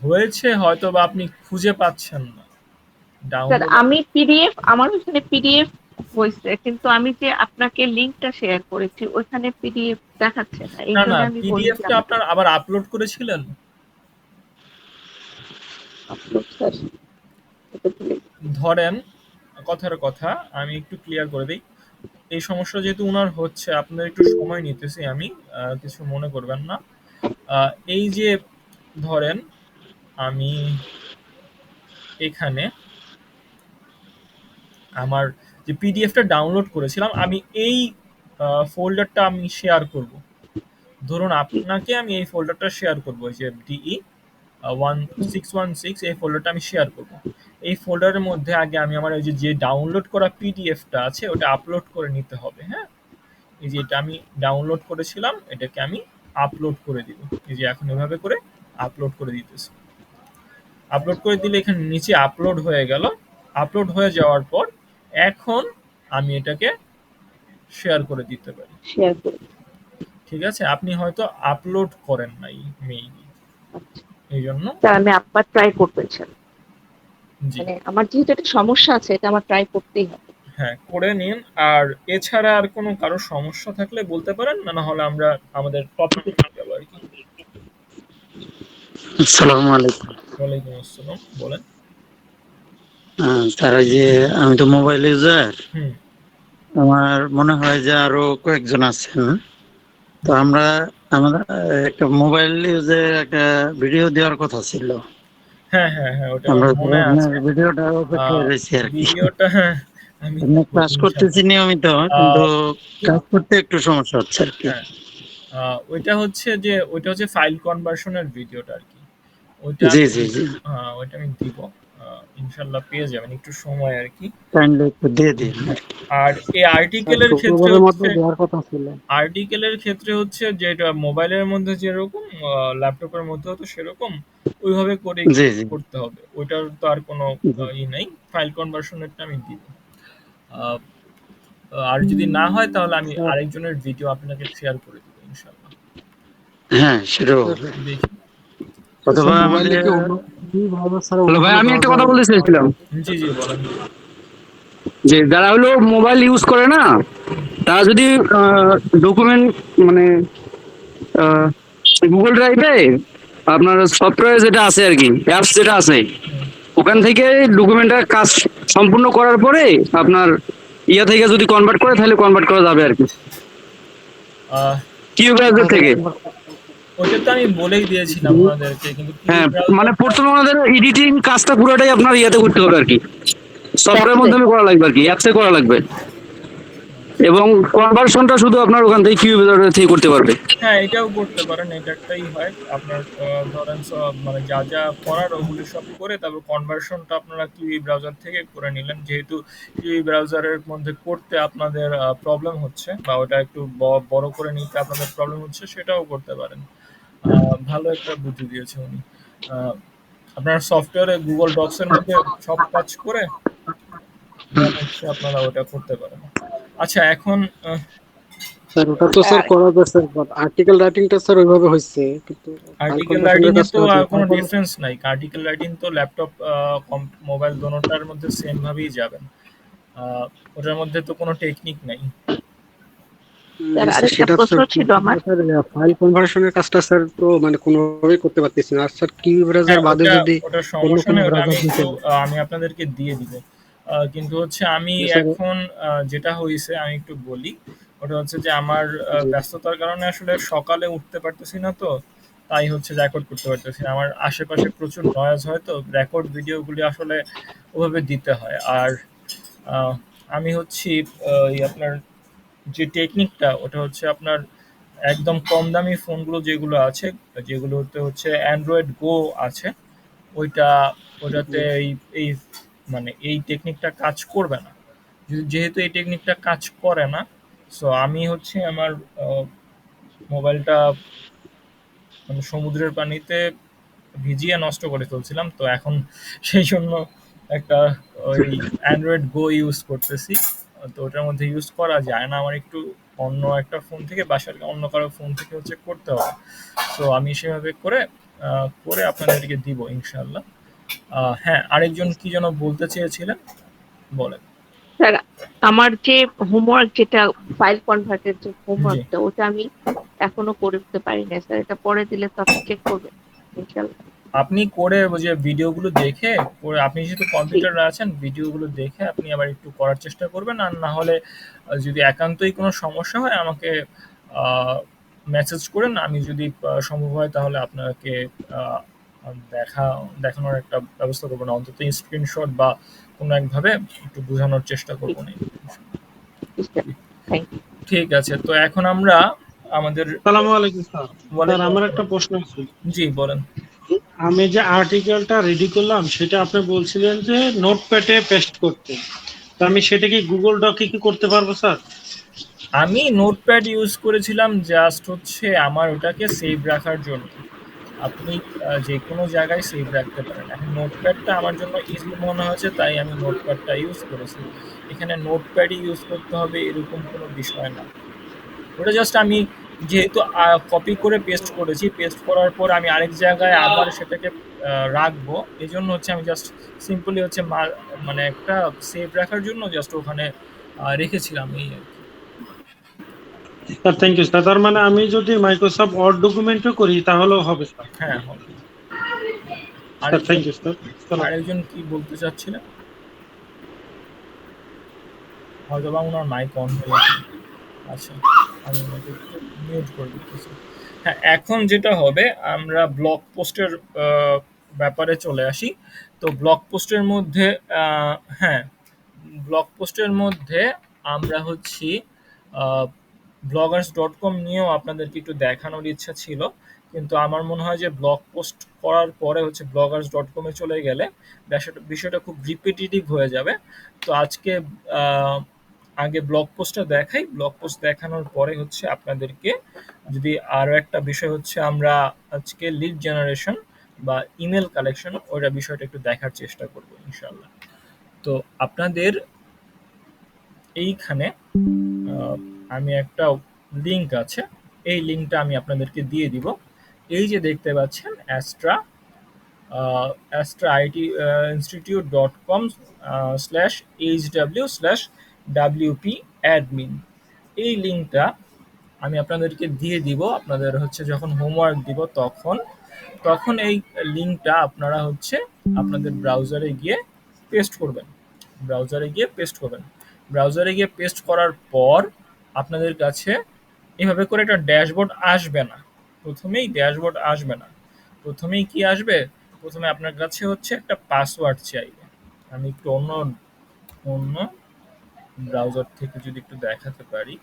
হয়েছে হয়তো, বা আপনি খুঁজে পাচ্ছেন না স্যার ডাউনলোড। আমি পিডিএফ, আমার ওইখানে পিডিএফ হয়েছে, কিন্তু আমি যে আপনাকে লিঙ্কটা শেয়ার করেছি ওইখানে পিডিএফ দেখাচ্ছে না, এই না না, জন্য আমি বলি যে পিডিএফটা আমাকে আপনার আবার আপলোড করেছিলেন? আপলোড স্যার এটা দিলে। ধরেন, কথার কথা আমি একটু ক্লিয়ার করে দিই। এই সমস্যা যেহেতু উনার হচ্ছে, আপনাদের একটু সময় নিতেছি আমি, কিছু মনে করবেন না। এই যে ধরেন আমি এখানে আমার যে পিডিএফটা ডাউনলোড করেছিলাম, আমি এই ফোল্ডারটা আমি শেয়ার করব। ধরুন আপনাকে আমি এই ফোল্ডারটা শেয়ার করবো, যে ডিই 1616, এই ফোল্ডারটা আমি শেয়ার করব। এই ফোল্ডারের মধ্যে আগে আমি আমার ওই যে ডাউনলোড করা পিডিএফটা আছে ওটা আপলোড করে নিতে হবে, হ্যাঁ? এই যে এটা আমি ডাউনলোড করেছিলাম, এটাকে আমি আপলোড করে দিব। এই যে এখন এভাবে করে আপলোড করে দিতেছি। আপলোড করে দিলে এখানে নিচে আপলোড হয়ে গেল। আপলোড হয়ে যাওয়ার পর এখন আমি এটাকে শেয়ার করে দিতে পারি। শেয়ার করে। ঠিক আছে? আপনি হয়তো আপলোড করেন নাই মেইল, আচ্ছা এই জন্য। স্যার আমি আবার ট্রাই করতে চাই। জি, মানে আমার যেহেতু একটা সমস্যা আছে, এটা আমার ট্রাই করতেই হবে। হ্যাঁ, করে নিন। আর এছাড়া আর কোনো কারো সমস্যা থাকলে বলতে পারেন, না হলে আমরা আমাদের টপিকে চলে যাবো আর কি। আসসালামু আলাইকুম। ওয়ালাইকুম আসসালাম, বলেন। স্যার ওই যে আমি তো মোবাইল ইউজার, হুম। আমার মনে হয় যে আরো কয়েকজন আছেন। তো আমরা আমাদের একটা মোবাইল ইউজের একটা ভিডিও দেওয়ার কথা ছিল। হ্যাঁ হ্যাঁ হ্যাঁ, ওটা আমার আমরা তো মনে আপনার আছে। ভিডিওটা অপেক্ষায় রয়েছি আর কি। ভিডিওটা, হ্যাঁ, আমি আপনি দিব কাজ ইনশাল্লাহ। করতেছি নিয়মিত, কিন্তু আহ, কাজ করতে একটু সমস্যা হচ্ছে আর কি। হ্যাঁ, ওইটা হচ্ছে ফাইল কনভার্সনের ভিডিওটা আর কি। ওইটা জি আমি জি জি, ওইটা আমি দিব। ইনশাল্লাহ পেয়ে যাবেন, একটু সময় আর কি। কাইন্ডলি একটু দিয়ে দিন আর কি। আর এই স্যার আর্টিকেলের ক্ষেত্রে শুক্রবারের মধ্যে হচ্ছে, দেওয়ার কথা ছিল। যে এটা মোবাইলের মধ্যে যেরকম, ল্যাপটপের মধ্যেও তো সেরকম, ওইভাবে করে জি জি করতে হবে। ওইটার তো আর কোনো জি। ই নাই। ফাইল কনভার্সনেরটা আমি দিব। আহ, আর যদি না হয় তাহলে আমি স্যার আরেকজনের ভিডিও আপনাকে শেয়ার করে দিব ইনশাল্লাহ। হ্যাঁ সেটাও স্যার হবে। দেখি। অথবা স্যার মোবাইলে আমাদের কি অন্য ভাবে স্যার হ্যালো ভাই, অন্যভাবে আমি দেওয়া একটা কথা যায়? বলতে চাইছিলাম জি জি, বলেন। যে যারা হলো মোবাইল ইউজ করে না, তারা যদি ডকুমেন্ট মানে গুগল ড্রাইভে আপনার সফটওয়্যার যেটা আছে আর কি, অ্যাপস যেটা আছে, হুম। ওখান থেকে ডকুমেন্টের কাজ সম্পূর্ণ করার পরে আপনার ইয়া থেকে যদি কনভার্ট করে তাহলে কনভার্ট করা যাবে আর কি, আহ, কিউ ব্রাউজার থেকে। ওটা তো আমি বলেই দিয়েছিলাম ওনাদেরকে, কিন্তু কিউ হ্যাঁ, মানে ব্রাউজারটা প্রথমে আমাদের এডিটিং কাজটা পুরোটাই আপনার ইয়াতে করতে হবে আর কি, সফটওয়্যারের অ্যাপসে। মাধ্যমে করা লাগবে আর কি, অ্যাপসে করা লাগবে। এবং কনভার্সনটা শুধু আপনার ওখান থেকে কিউ ব্রাউজার থেকে করতে পারবে। হ্যাঁ, এটাও করতে পারেন। এটা একটাই হয় আপনার, ধরেন সব মানে যা যা করার ওগুলি সব করে তারপর কনভার্সনটা আপনারা কিউই ব্রাউজার থেকে করে নিলেন। যেহেতু কিউই ব্রাউজারের মধ্যে করতে আপনাদের প্রবলেম হচ্ছে বা ওটা একটু বড় করে নিতে আপনাদের প্রবলেম হচ্ছে, সেটাও করতে পারেন। ভালো একটা বুদ্ধি দিয়েছে উনি। আহ, আপনার সফটওয়্যারে গুগল ডক্স এর মধ্যে সব কাজ করে দেন হচ্ছে আপনারা ওটা করতে পারেন। আচ্ছা, এখন স্যার ওটা তো স্যার আর করা যায় স্যার, বাট আর্টিকেল রাইটিংটা স্যার ওইভাবে হয়েছে, কিন্তু ফাইল আর্টিকেল রাইটিং কনভার্সনের এ কাজটা তো হচ্ছে না। কোনো তারপর ডিফারেন্স নাই। আর্টিকেল রাইটিং তো ল্যাপটপ মোবাইল দোনোটার মধ্যে সেম ভাবেই যাবেন। আহ, ওটার মধ্যে তো কোনো টেকনিক নাই। স্যার জি স্যার, আরেকটা সেটা তো প্রশ্ন স্যার, ছিল আমার। স্যার ফাইল কনভার্সনের কাজটা স্যার তো মানে কোনোভাবেই করতে পারতেছি না। আর স্যার কিউ ব্রাউজার হ্যাঁ, বাদে ওটা যদি ওটার অন্য সমস্যা কোনো নেই, ওটা আমি ব্রাউজার একটু দিতেন। আমি আপনাদেরকে দিয়ে দিব। কিন্তু হচ্ছে আমি জি স্যার। এখন যেটা হয়েছে আমি একটু বলি। ওটা হচ্ছে যে আমার জি ব্যস্ততার কারণে আসলে সকালে উঠতে পারতেছি না, তো তাই হচ্ছে রেকর্ড করতে পারতেছি না। আমার আশেপাশে প্রচুর নয়েজ হয়, তো রেকর্ড ভিডিওগুলি আসলে ওভাবে দিতে হয়। আর আহ, আমি হচ্ছি আপনার যে টেকনিকটা ওটা হচ্ছে আপনার একদম কম দামি ফোনগুলো যেগুলো আছে, যেগুলোতে হচ্ছে অ্যান্ড্রয়েড গো আছে, ওইটা ওটাতে জি এই মানে এই টেকনিকটা কাজ করবে না। যেহেতু এই টেকনিকটা কাজ করে না, সো আমি হচ্ছে আমার মোবাইলটা মানে সমুদ্রের পানিতে ভিজিয়ে নষ্ট করে ফেলছিলাম, তো এখন সেই জন্য একটা ওই অ্যান্ড্রয়েড গো ইউজ করতেছি। তো ওটার মধ্যে ইউজ করা যায় না, আমার একটু অন্য একটা ফোন থেকে, বাসার অন্য কারো ফোন থেকে হচ্ছে করতে হবে। তো আমি সেভাবে করে করে আপনাদেরকে দিব ইনশাল্লাহ। হ্যাঁ, আরেকজন কি যেন বলতে চেয়েছিলেন, বলেন। স্যার আমার যে হোমওয়ার্ক, যেটা ফাইল কনভার্টের যে জি, হোমওয়ার্কটা, ওটা আমি এখনো করে উঠতে পারি না স্যার। এটা পরে দিলে তো আপনি চেক করবেন ইনশাল্লাহ। আপনি করে ওই যে ভিডিওগুলো দেখে করে, আপনি যেহেতু জি। কম্পিউটারে আছেন, ভিডিওগুলো দেখে আপনি আবার একটু করার চেষ্টা করবেন। আর না হলে যদি একান্তই কোনো সমস্যা হয় আমাকে মেসেজ করেন। আমি যদি সম্ভব হয় তাহলে আপনাকে আহ, দেখা দেখানোর একটা ব্যবস্থা করবো, না অন্তত স্ক্রিনশট বা কোনো একভাবে একটু বোঝানোর চেষ্টা জি। করবো না। জি স্যার। Thank you. ঠিক আছে, তো এখন আমরা আমাদের আসসালামু আলাইকুম স্যার। স্যার ওয়ালাইকুম আমার একটা আসসালাম। প্রশ্ন আছে। জি, বলেন। আমি যে আর্টিকেলটা রেডি করলাম সেটা আপনি বলছিলেন যে নোটপ্যাডে পেস্ট করতে, তো আমি সেটা কি গুগল ডকে কি করতে পারবো স্যার? আমি নোটপ্যাড ইউজ করেছিলাম জাস্ট হচ্ছে আমার ওটাকে সেভ রাখার জন্য। আপনি যে কোনো জায়গায় সেভ রাখতে পারেন। এখন নোটপ্যাডটা আমার জন্য ইজি মনে হয়েছে তাই আমি নোটপ্যাডটা ইউজ করেছি। এখানে নোটপ্যাডই ইউজ করতে হবে এরকম কোনো বিষয় না। ওটা জাস্ট আমি যেহেতু কপি করে পেস্ট করেছি, পেস্ট করার পর আমি আরেক জায়গায় আবার সেটাকে রাখবো, এই জন্য হচ্ছে আমি জাস্ট সিম্পলি হচ্ছে মানে একটা সেভ রাখার জন্য জাস্ট ওখানে রেখেছিলাম, এই আর কি। Sir thank you sir. তার মানে আমি যদি মাইক্রোসফট ওয়ার্ড ডকুমেন্টও করি তাহলেও হবে স্যার? হ্যাঁ, হবে। স্যার আরেকজন থ্যাংক ইউ স্যার। আরেকজন কি বলতে চাচ্ছিলেন? হয়তো বা ওনার মাইক অন হয়ে আছে। আচ্ছা, আমি ওনাকে একটু মিউট করে দিতেছি। হ্যাঁ, এখন যেটা হবে আমরা ব্লগ পোস্টের ব্যাপারে চলে আসি। তো ব্লগ পোস্টের মধ্যে হ্যাঁ, ব্লগ পোস্টের মধ্যে আমরা হচ্ছি bloggers.com নিয়েও আপনাদেরকে একটু দেখানোর ইচ্ছা ছিল, কিন্তু আমার মনে হয় যে ব্লগ পোস্ট করার পরে হচ্ছে bloggers.com এ চলে গেলে বিষয়টা খুব রিপিটিটিভ হয়ে যাবে। তো আজকে আহ, আগে ব্লগ পোস্টটা দেখাই, ব্লগ পোস্ট দেখানোর পরে হচ্ছে আপনাদেরকে যদি আরো একটা বিষয় হচ্ছে আমরা আজকে লিড জেনারেশন বা ইমেল কালেকশন ওইটা বিষয়টা একটু দেখার চেষ্টা করব ইনশাল্লাহ। তো আপনাদের এইখানে আহ, আমি একটা লিংক আছে, এই লিংকটা আমি আপনাদেরকে দিয়ে দিব। এই যে দেখতে পাচ্ছেন Astra Astra IT institute dot com slash HW slash WP admin, এই লিঙ্কটা আমি আপনাদেরকে দিয়ে দিব। আপনাদের হচ্ছে যখন হোমওয়ার্ক দিব তখন তখন এই লিঙ্কটা আপনারা হচ্ছে আপনাদের ব্রাউজারে গিয়ে পেস্ট করবেন। ব্রাউজারে গিয়ে পেস্ট করার পর আপনাদের কাছে এভাবে করে একটা ড্যাশবোর্ড আসবে না। প্রথমেই কি আসবে? প্রথমে আপনার কাছে হচ্ছে একটা পাসওয়ার্ড চাইবে। আমি একটু অন্য ব্রাউজার থেকে যদি একটু দেখাতে পারি।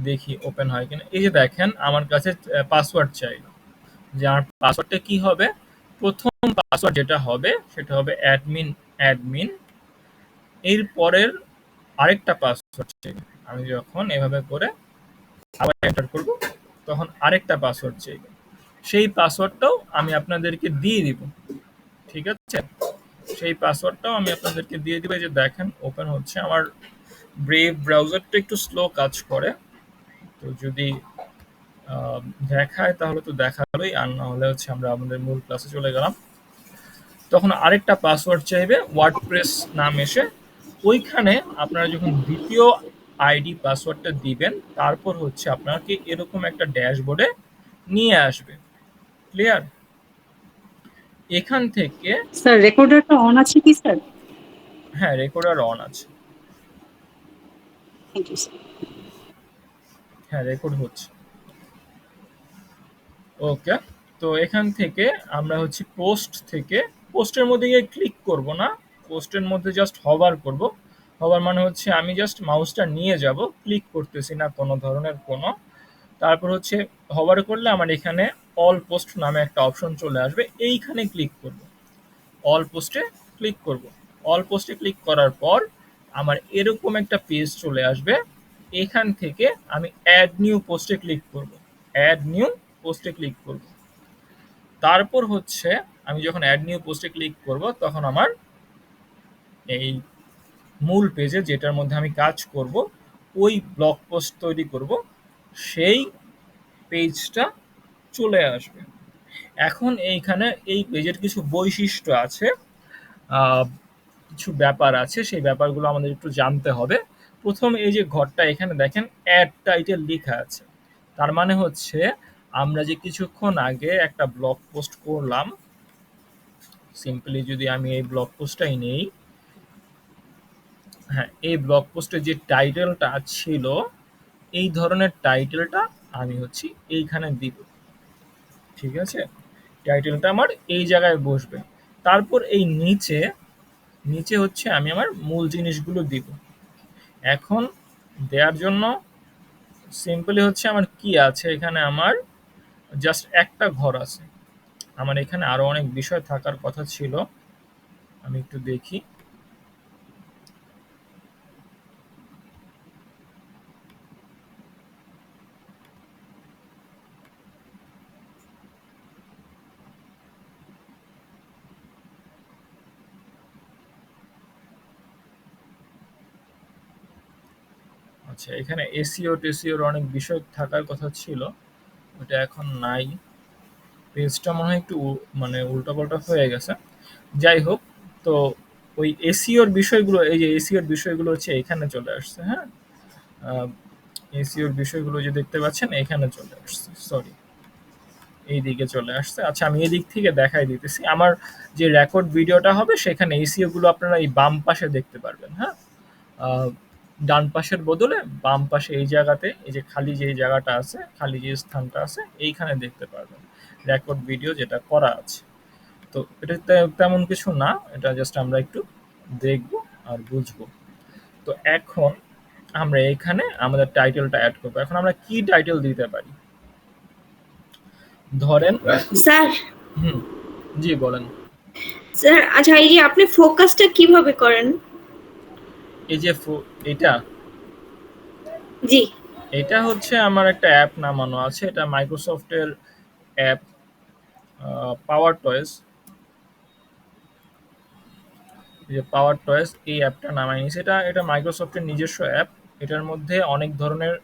দেখি ওপেন হয় কিনা। এই যে দেখেন আমার কাছে পাসওয়ার্ড চাইলো, যে আমার পাসওয়ার্ডটা কি হবে। প্রথম পাসওয়ার্ড যেটা হবে সেটা হবে অ্যাডমিন অ্যাডমিন। এর পরের আরেকটা পাসওয়ার্ড চাইবে। আমি যখন এভাবে করে আবার এন্টার করব তখন আরেকটা পাসওয়ার্ড চাইবে। সেই পাসওয়ার্ডটাও আমি আপনাদেরকে দিয়ে দিব। ঠিক আছে, সেই পাসওয়ার্ডটাও আমি আপনাদেরকে দিয়ে দিব। এই যে দেখেন ওপেন হচ্ছে। আমার ব্রেভ ব্রাউজারটা একটু স্লো কাজ করে, তো যদি দেখায় তাহলে তো দেখালোই, আর না হলে হচ্ছে আমরা আমাদের মূল ক্লাসে চলে গেলাম। তখন আরেকটা পাসওয়ার্ড চাইবে ওয়ার্ডপ্রেস নাম এসে। ওইখানে আপনারা যখন দ্বিতীয় আইডি পাসওয়ার্ডটা দিবেন তারপর হচ্ছে আপনাকে এরকম একটা ড্যাশবোর্ডে নিয়ে আসবে। ক্লিয়ার? এখান থেকে স্যার রেকর্ডারটা অন আছে কি স্যার? হ্যাঁ, রেকর্ডার অন আছে। Thank you sir. হ্যাঁ, রেকর্ড হচ্ছে। ওকে, তো এখান থেকে আমরা হচ্ছে পোস্টের মধ্যে গিয়ে ক্লিক করব না, পোস্টের মধ্যে জাস্ট হভার করব। হভার মানে হচ্ছে আমি জাস্ট মাউসটা নিয়ে যাব, ক্লিক করতেছি না কোনো ধরনের কোনো। তারপর হচ্ছে হভার করলে আমার এখানে অল পোস্ট নামে একটা অপশন চলে আসবে, এইখানে ক্লিক করব। অল পোস্টে ক্লিক করার পর আমার এরকম একটা পেজ চলে আসবে। এখান থেকে আমি অ্যাড নিউ পোস্টে ক্লিক করব। তারপর হচ্ছে আমি যখন অ্যাড নিউ পোস্টে ক্লিক করব তখন আমার এই মূল পেজে, যেটার মধ্যে আমি কাজ করব, ওই ব্লগ পোস্ট তৈরি করব, সেই পেজটা চলে আসবে। এখন এইখানে এই পেজের কিছু বৈশিষ্ট্য আছে, কিছু ব্যাপার আছে, সেই ব্যাপারগুলো আমাদের একটু জানতে হবে। প্রথম এই যে ঘরটা এখানে দেখেন অ্যাড টাইটেল লেখা আছে, তার মানে হচ্ছে আমরা যে কিছুক্ষণ আগে একটা ব্লগ পোস্ট করলাম, সিম্পলি যদি আমি এই ব্লগ পোস্টটাই নেই, হ্যাঁ, এই ব্লগ পোস্টে যে টাইটেলটা ছিল এই ধরনের টাইটেলটা আমি হচ্ছে এইখানে দিব। ঠিক আছে, টাইটেলটা আমার এই জায়গায় বসবে। তারপর এই নিচে হচ্ছে আমি আমার মূল জিনিসগুলো দিব। এখন দেওয়ার জন্য সিম্পলি হচ্ছে আমার কি আছে, এখানে আমার জাস্ট একটা ঘর আছে। আমার এখানে আরো অনেক বিষয় থাকার কথা ছিল, আমি একটু দেখি। আচ্ছা, এখানে এসইও টেসইওর অনেক বিষয় থাকার কথা ছিল, ওটা এখন নাই। পেজটা মনে হয় একটু মানে উল্টাপাল্টা হয়ে গেছে। যাই হোক, তো ওই এসইওর বিষয়গুলো, এই যে এসইওর বিষয়গুলো হচ্ছে এখানে চলে আসছে। হ্যাঁ, এসইওর বিষয়গুলো যে দেখতে পাচ্ছেন এখানে চলে আসছে, সরি এই দিকে চলে আসছে। আচ্ছা, আমি এদিক থেকে দেখাই দিতেছি। আমার যে রেকর্ড ভিডিওটা হবে সেখানে এসইও গুলো আপনারা এই বাম পাশে দেখতে পারবেন। হ্যাঁ, ডান পাশের বদলে বাম পাশে এই জায়গাতে, এই যে খালি যে জায়গাটা আছে, খালি যে স্থানটা আছে, এইখানে দেখতে পারবেন রেকর্ড ভিডিও যেটা করা আছে। তো এটা তেমন কিছু না, এটা জাস্ট আমরা একটু দেখব আর বুঝবো। তো এখন আমরা এখানে আমাদের টাইটেলটা অ্যাড করবো। এখন আমরা কি টাইটেল দিতে পারি? ধরেন স্যার হুম, জি বলেন। স্যার আচ্ছা, এই যে আপনি ফোকাসটা কিভাবে করেন? এই যে এটা জি এটা হচ্ছে আমার একটা অ্যাপ নামানো আছে, এটা মাইক্রোসফটের অ্যাপ, পাওয়ার টয়েস। এই যে পাওয়ার টয়েস, এই অ্যাপটা নামাই নিয়েছি। এটা মাইক্রোসফটের নিজস্ব অ্যাপ। এটার মধ্যে অনেক ধরনের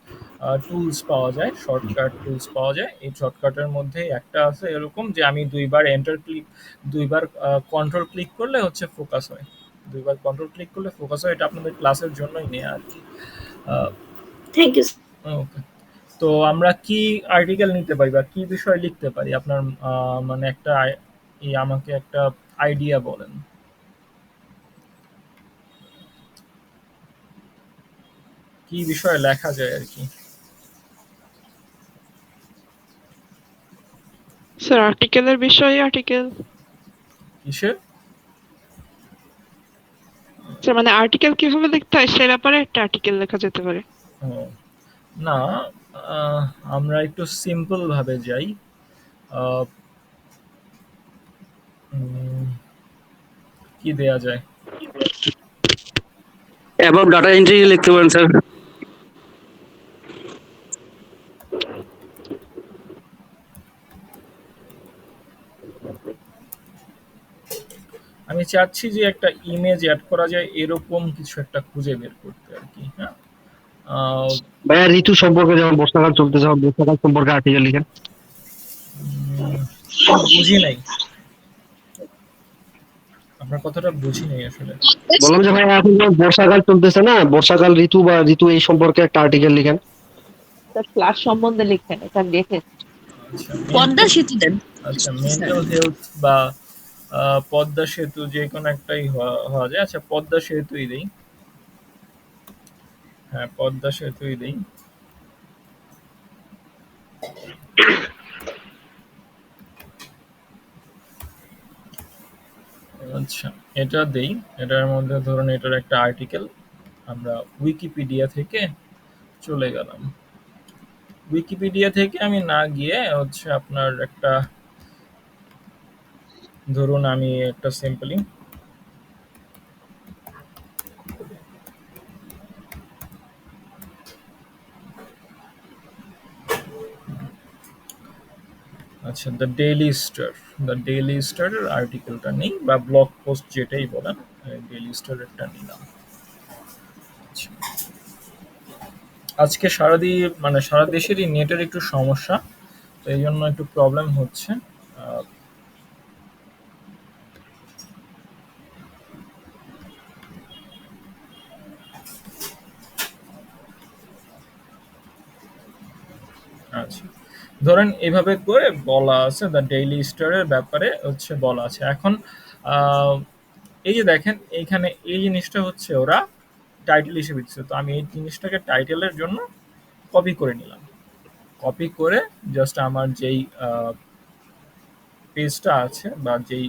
টুলস পাওয়া যায়, শর্টকাট টুলস পাওয়া যায়। এই শর্টকাটের মধ্যে একটা আছে এরকম যে আমি দুইবার কন্ট্রোল ক্লিক করলে হচ্ছে ফোকাস হয়। দুইবার কন্ট্রোল ক্লিক করলে ফোকাস হয়। এটা আপনাদের ক্লাসের জন্যই নেয়া আর কি। Thank you. ওকে, তো আমরা কি আর্টিকেল নিতে পারি বা কি বিষয় লিখতে পারি? আপনার মানে একটা আমাকে একটা আইডিয়া বলেন। কি বিষয়ে লেখা যায় আর কি? স্যার আর্টিকেলের বিষয়ে আর্টিকেল, কিসের? স্যার মানে আর্টিকেল কিভাবে লিখতে হয় সে ব্যাপারে একটা আর্টিকেল লেখা যেতে পারে। ও, না, আহ, আমরা একটু সিম্পল ভাবে যাই। আহ, উম, কি দেয়া যায়? অ্যাবাউট ডাটা এন্ট্রি লিখতে পারেন স্যার। আমি চাচ্ছি যে একটা ইমেজ অ্যাড করা যায় এরকম কিছু একটা খুঁজে বের করতে আর কি। হ্যাঁ, আহ, ভাইয়া ঋতু সম্পর্কে, যেমন বর্ষাকাল চলতেছে, বর্ষাকাল সম্পর্কে আর্টিকেল লিখেন। ঠিক বুঝি নাই, আপনার কথাটা বুঝি নাই আসলে। বললাম যে ভাইয়া এখন যেমন বর্ষাকাল চলতেছে না, বর্ষাকাল ঋতু বা ঋতু এই সম্পর্কে একটা আর্টিকেল লিখেন। তার ক্লাস সম্বন্ধে লিখেন, এটা লিখে। আচ্ছা, পদ্মা সেতু দেন। আচ্ছা, মেন্টাল হেলথ বা পদ্মা সেতু যে কোনো একটাই হওয়া যায়। আচ্ছা, পদ্মা সেতুই দেই। হ্যাঁ, পদ্মা সেতুই দেই। আচ্ছা, এটা দেই। এটার মধ্যে ধরুন এটার একটা আর্টিকেল আমরা উইকিপিডিয়া থেকে চলে গেলাম। উইকিপিডিয়া থেকে আমি না গিয়ে হচ্ছে আপনার একটা, ধরুন আমি একটা সিম্পলি আচ্ছা, দ্য ডেইলি স্টারের আর্টিকেলটা নেই বা ব্লগ পোস্ট যেটাই বলেন, ডেইলি স্টারেরটা নিলাম। আচ্ছা, আজকে মানে সারা দেশেরই নেটের একটু সমস্যা, তো এই জন্য একটু প্রবলেম হচ্ছে। আহ, আচ্ছা, ধরেন এভাবে করে বলা আছে, দ্য ডেইলি স্টারের ব্যাপারে হচ্ছে বলা আছে। এখন আহ, এই যে দেখেন এইখানে এই জিনিসটা হচ্ছে ওরা টাইটেল হিসেবে দিচ্ছে, তো আমি এই জিনিসটাকে টাইটেলের জন্য কপি করে নিলাম। কপি করে জাস্ট আমার যেই পেজটা আছে বা যেই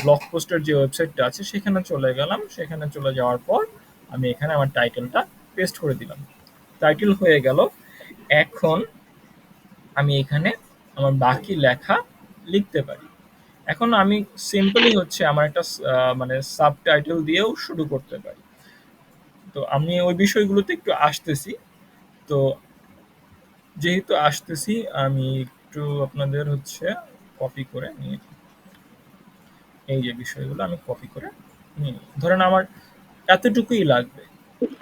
ব্লগ পোস্টের যে ওয়েবসাইটটা আছে সেখানে চলে গেলাম। সেখানে চলে যাওয়ার পর আমি এখানে আমার টাইটেলটা পেস্ট করে দিলাম। টাইটেল হয়ে গেল। এখন আমি এখানে আমার বাকি লেখা লিখতে পারি। এখন আমি সিম্পলি হচ্ছে আমার একটা মানে সাবটাইটেল দিয়েও শুরু করতে পারি। তো আমি ওই বিষয়গুলোতে একটু আসতেছি। তো যেহেতু আসতেছি, আমি একটু আপনাদের হচ্ছে কপি করে নিয়ে, এই যে বিষয়গুলো আমি কপি করে নিয়ে নিই। ধরেন আমার এতটুকুই লাগবে,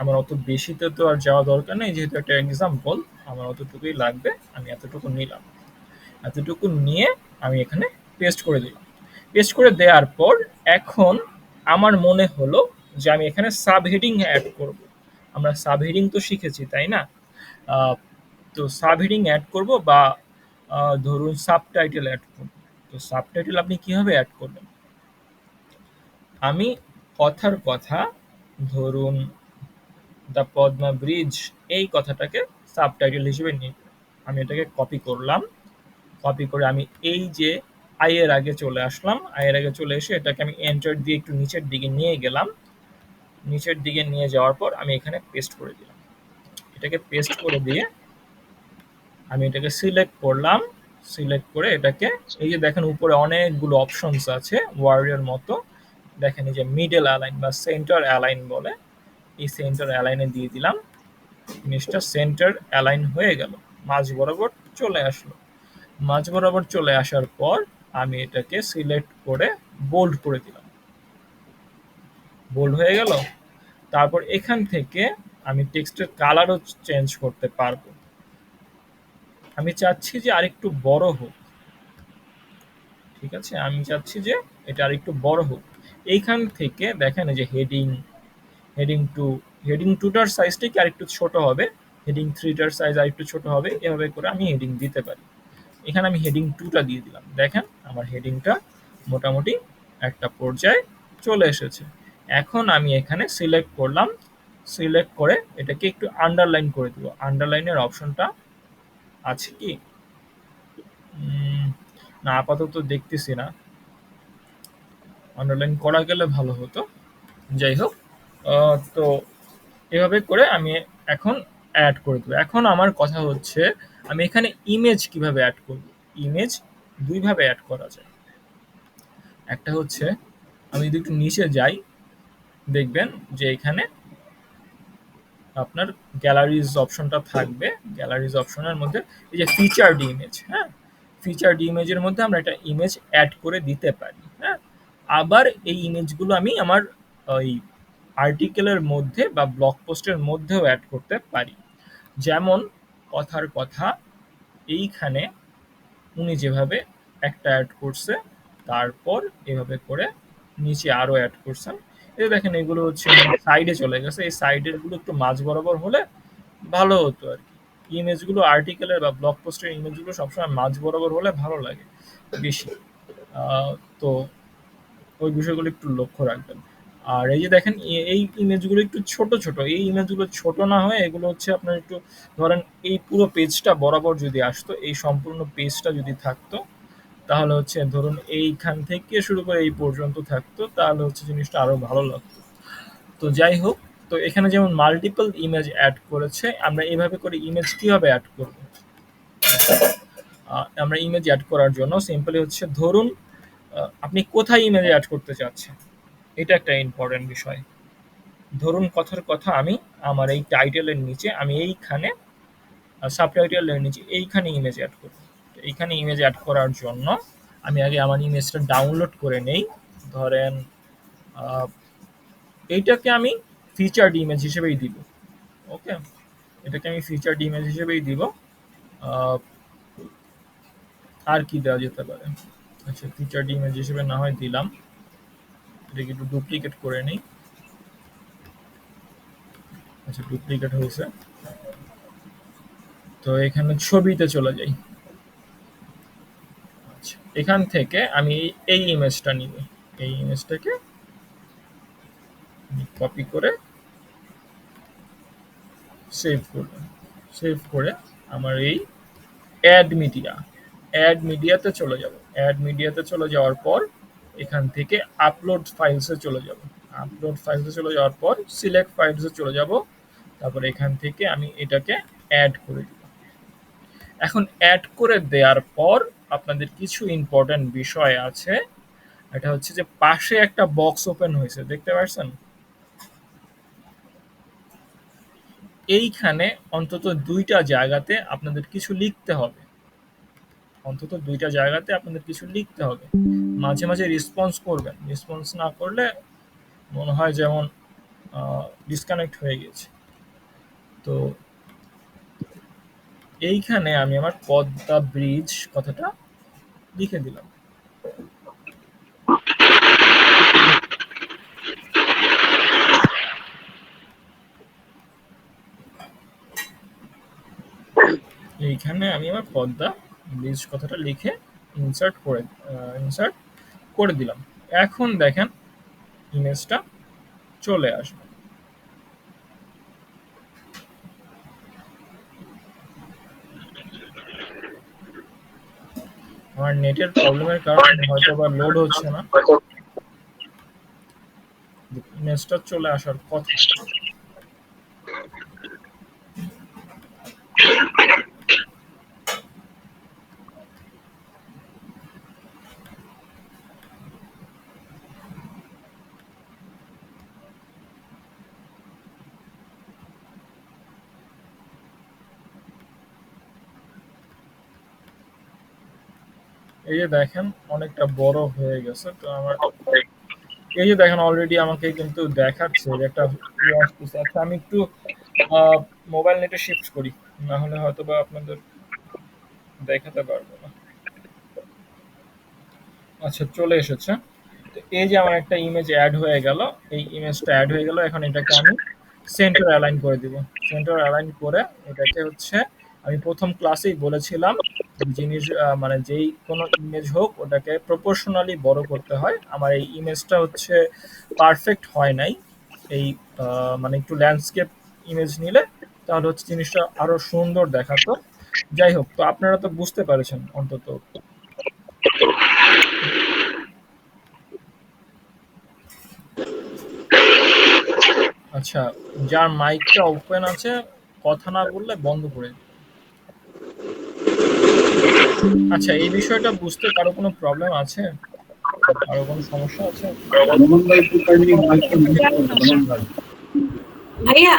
আমার অত বেশিতে তো আর যাওয়া দরকার নেই, যেহেতু একটা এক্সাম্পল আমার অতটুকুই লাগবে। আমি এতটুকু নিলাম, এতটুকু নিয়ে আমি এখানে পেস্ট করে দিলাম। পেস্ট করে দেওয়ার পর এখন আমার মনে হলো যে আমি এখানে সাব হেডিং অ্যাড করব। আমরা সাব হেডিং তো শিখেছি, তাই না? আহ, তো সাব হেডিং অ্যাড করব বা ধরুন সাবটাইটেল অ্যাড করব। তো সাবটাইটেল আপনি কিভাবে অ্যাড করবেন? আমি কথার কথা, ধরুন দ্য পদ্মা ব্রিজ, এই কথাটাকে সাবটাইটেল হিসেবে নিই। আমি এটাকে কপি করলাম। কপি করে আমি এই যে আই এর আগে চলে আসলাম। আই এর আগে চলে এসে এটাকে আমি এন্টার দিয়ে একটু নিচের দিকে নিয়ে গেলাম। নিচের দিকে নিয়ে যাওয়ার পর আমি এখানে পেস্ট করে দিলাম। এটাকে পেস্ট করে দিয়ে আমি এটাকে সিলেক্ট করলাম। সিলেক্ট করে এটাকে, এই যে দেখেন উপরে অনেকগুলো অপশনস আছে ওয়ার্ডের মতো, দেখেন এই যে মিডল অ্যালাইন বা সেন্টার অ্যালাইন বলে, এই সেন্টার অ্যালাইনে দিয়ে দিলাম। জিনিসটা সেন্টার অ্যালাইন হয়ে গেল, মাঝ বরাবর চলে আসলো। মাঝ বরাবর চলে আসার পর আমি এটাকে সিলেক্ট করে বোল্ড করে দিলাম। বোল্ড হয়ে গেল। তারপর এখান থেকে আমি টেক্সটের কালারও চেঞ্জ করতে পারবো। আমি চাচ্ছি যে আরেকটু বড় হোক। ঠিক আছে, আমি চাচ্ছি যে এটা আরেকটু বড় হোক। এইখান থেকে দেখেন এই যে হেডিং 2টার সাইজটা কি আরেকটু ছোট হবে, হেডিং 3টার সাইজ আরেকটু ছোট হবে, এভাবে করে আমি হেডিং দিতে পারি। এখানে আমি হেডিং 2টা দিয়ে দিলাম, দেখেন আমার হেডিংটা মোটামুটি একটা পর্যায়ে চলে এসেছে। এখন আমি এখানে সিলেক্ট করলাম, সিলেক্ট করে এটাকে একটু আন্ডারলাইন করে দিব। আন্ডারলাইনের অপশনটা আছে কি? না, আপাতত দেখতেছি না। আন্ডারলাইন করা গেলে ভালো হতো। যাই হোক, তো এভাবে করে আমি এখন অ্যাড করে দেবো। এখন আমার কথা হচ্ছে আমি এখানে ইমেজ কিভাবে অ্যাড করব। ইমেজ দুইভাবে অ্যাড করা যায়। একটা হচ্ছে আমি যদি একটু নিচে যাই, দেখবেন যে এখানে আপনার গ্যালারিজ অপশনটা থাকবে। গ্যালারিজ অপশনের মধ্যে এই যে ফিচার্ড ইমেজ, হ্যাঁ, ফিচার্ড ইমেজের মধ্যে আমরা একটা ইমেজ অ্যাড করে দিতে পারি। হ্যাঁ, আবার এই ইমেজগুলো আমি আমার ওই আর্টিকেলের মধ্যে বা ব্লগ পোস্টের মধ্যেও অ্যাড করতে পারি। যেমন কথার কথা, এইখানে উনি যেভাবে একটা অ্যাড করছে, তারপর এভাবে করে নিচে আরো অ্যাড করছেন। এই দেখেন এগুলো হচ্ছে সাইডে চলে গেছে। এই সাইডের গুলো একটু মাঝ বরাবর হলে ভালো হতো আর কি। ইমেজগুলো আর্টিকেলের বা ব্লগ পোস্টের ইমেজগুলো সবসময় মাঝ বরাবর হলে ভালো লাগে বেশি। তো ওই বিষয়গুলো একটু লক্ষ্য রাখবেন। আর এই যে দেখেন এই ইমেজগুলো একটু ছোট ছোট, এই ইমেজগুলো ছোট না হয়ে এগুলো হচ্ছে আপনার একটু ধরেন এই পুরো পেজটা বরাবর যদি আসতো, এই সম্পূর্ণ পেজটা যদি থাকতো, তাহলে হচ্ছে ধরুন এইখান থেকে শুরু করে এই পর্যন্ত থাকতো, তাহলে হচ্ছে জিনিসটা আরো ভালো লাগতো। তো যাই হোক, তো এখানে যেমন মাল্টিপল ইমেজ অ্যাড করেছে, আমরা এইভাবে করে ইমেজ কিভাবে অ্যাড করব। আমরা ইমেজ অ্যাড করার জন্য সিম্পলি হচ্ছে ধরুন আপনি কোথায় ইমেজ অ্যাড করতে চাচ্ছেন, এটা একটা ইম্পর্টেন্ট বিষয়। ধরুন কথার কথা আমি আমার এই টাইটেলের নিচে আমি এইখানে সাবটাইটেলের নিচে এইখানে ইমেজ অ্যাড করব। এইখানে ইমেজ অ্যাড করার জন্য আমি আগে আমার ইমেজটা ডাউনলোড করে নেই। ধরেন এইটাকে আমি ফিচার্ড ইমেজ হিসেবেই দিব। ওকে, এটাকে আমি ফিচার্ড ইমেজ হিসেবেই দিব। আর কি দেওয়া যেতে পারে? আচ্ছা, ফিচার্ড ইমেজ হিসেবে না হয় দিলাম। এটাকে একটু ডুপ্লিকেট করে নিই। আচ্ছা, ডুপ্লিকেট হয়েছে। তো এখানে ছবিতে চলে যাই। আচ্ছা, এখান থেকে আমি এই ইমেজটা নিব। এই ইমেজটাকে কপি করে সেভ করব। সেভ করে আমার এই অ্যাড মিডিয়াতে চলে যাব। অ্যাড মিডিয়াতে চলে যাওয়ার পর এখান থেকে আপলোড ফাইলসে চলে যাব। আপলোড ফাইলসে চলে যাওয়ার পর সিলেক্ট ফাইলসে চলে যাব। তারপর এখান থেকে আমি এটাকে অ্যাড করে দিব। এখন অ্যাড করে দেওয়ার পর আপনাদের কিছু ইম্পর্টেন্ট বিষয় আছে। এটা হচ্ছে যে পাশে একটা বক্স ওপেন হয়েছে, দেখতে পাচ্ছেন? এইখানে অন্তত দুইটা জায়গাতে আপনাদের কিছু লিখতে হবে। অন্তত দুইটা জায়গাতে আপনাদের কিছু লিখতে হবে। মাঝে মাঝে রেসপন্স করবেন। রেসপন্স না করলে মনে হয় যেমন ডিসকানেক্ট হয়ে গেছে। তো এইখানে আমি আমার পদ্মা ব্রিজ কথাটা লিখে দিলাম। এইখানে আমি আমার পদ্মা ব্রিজ কথাটা লিখে ইনসার্ট করে দিলাম। এখন দেখেন ইমেজটা চলে আসবে। আমার নেটের প্রবলেমের কারণে হয়তো বা লোড হচ্ছে না। ইমেজটা চলে আসার কথা। এই যে দেখেন অনেকটা বড় হয়ে গেছে। তো আমার এই যে দেখেন অলরেডি আমাকে কিন্তু দেখাচ্ছে যে একটা ইয়ে আসতেছে। আচ্ছা, আমি একটু মোবাইল নেটে শিফট করি, না হলে হয়তো বা আপনাদের দেখাতে পারবো না। আচ্ছা, চলে এসেছে। তো এই যে আমার একটা ইমেজ অ্যাড হয়ে গেল, এই ইমেজটা অ্যাড হয়ে গেল। এখন এটাকে আমি সেন্টার অ্যালাইন করে দিব। সেন্টার অ্যালাইন করে এটাকে হচ্ছে আমি প্রথম ক্লাসেই বলেছিলাম জিনিস মানে যেই কোনো ইমেজ হোক ওটাকে প্রপোর্শনালি বড় করতে হয়। আমার এই ইমেজটা হচ্ছে পারফেক্ট হয় নাই। এই মানে একটু ল্যান্ডস্কেপ ইমেজ নিলে তাহলে হচ্ছে জিনিসটা আরো সুন্দর দেখাতো। যাই হোক, তো আপনারা তো বুঝতে পেরেছেন অন্তত। আচ্ছা, যার মাইকটা ওপেন আছে কথা না বললে বন্ধ করে দিন। আচ্ছা, এই বিষয়টা বুঝতে কারো কোনো প্রবলেম আছে? কারো কোনো সমস্যা আছে? ভাইয়া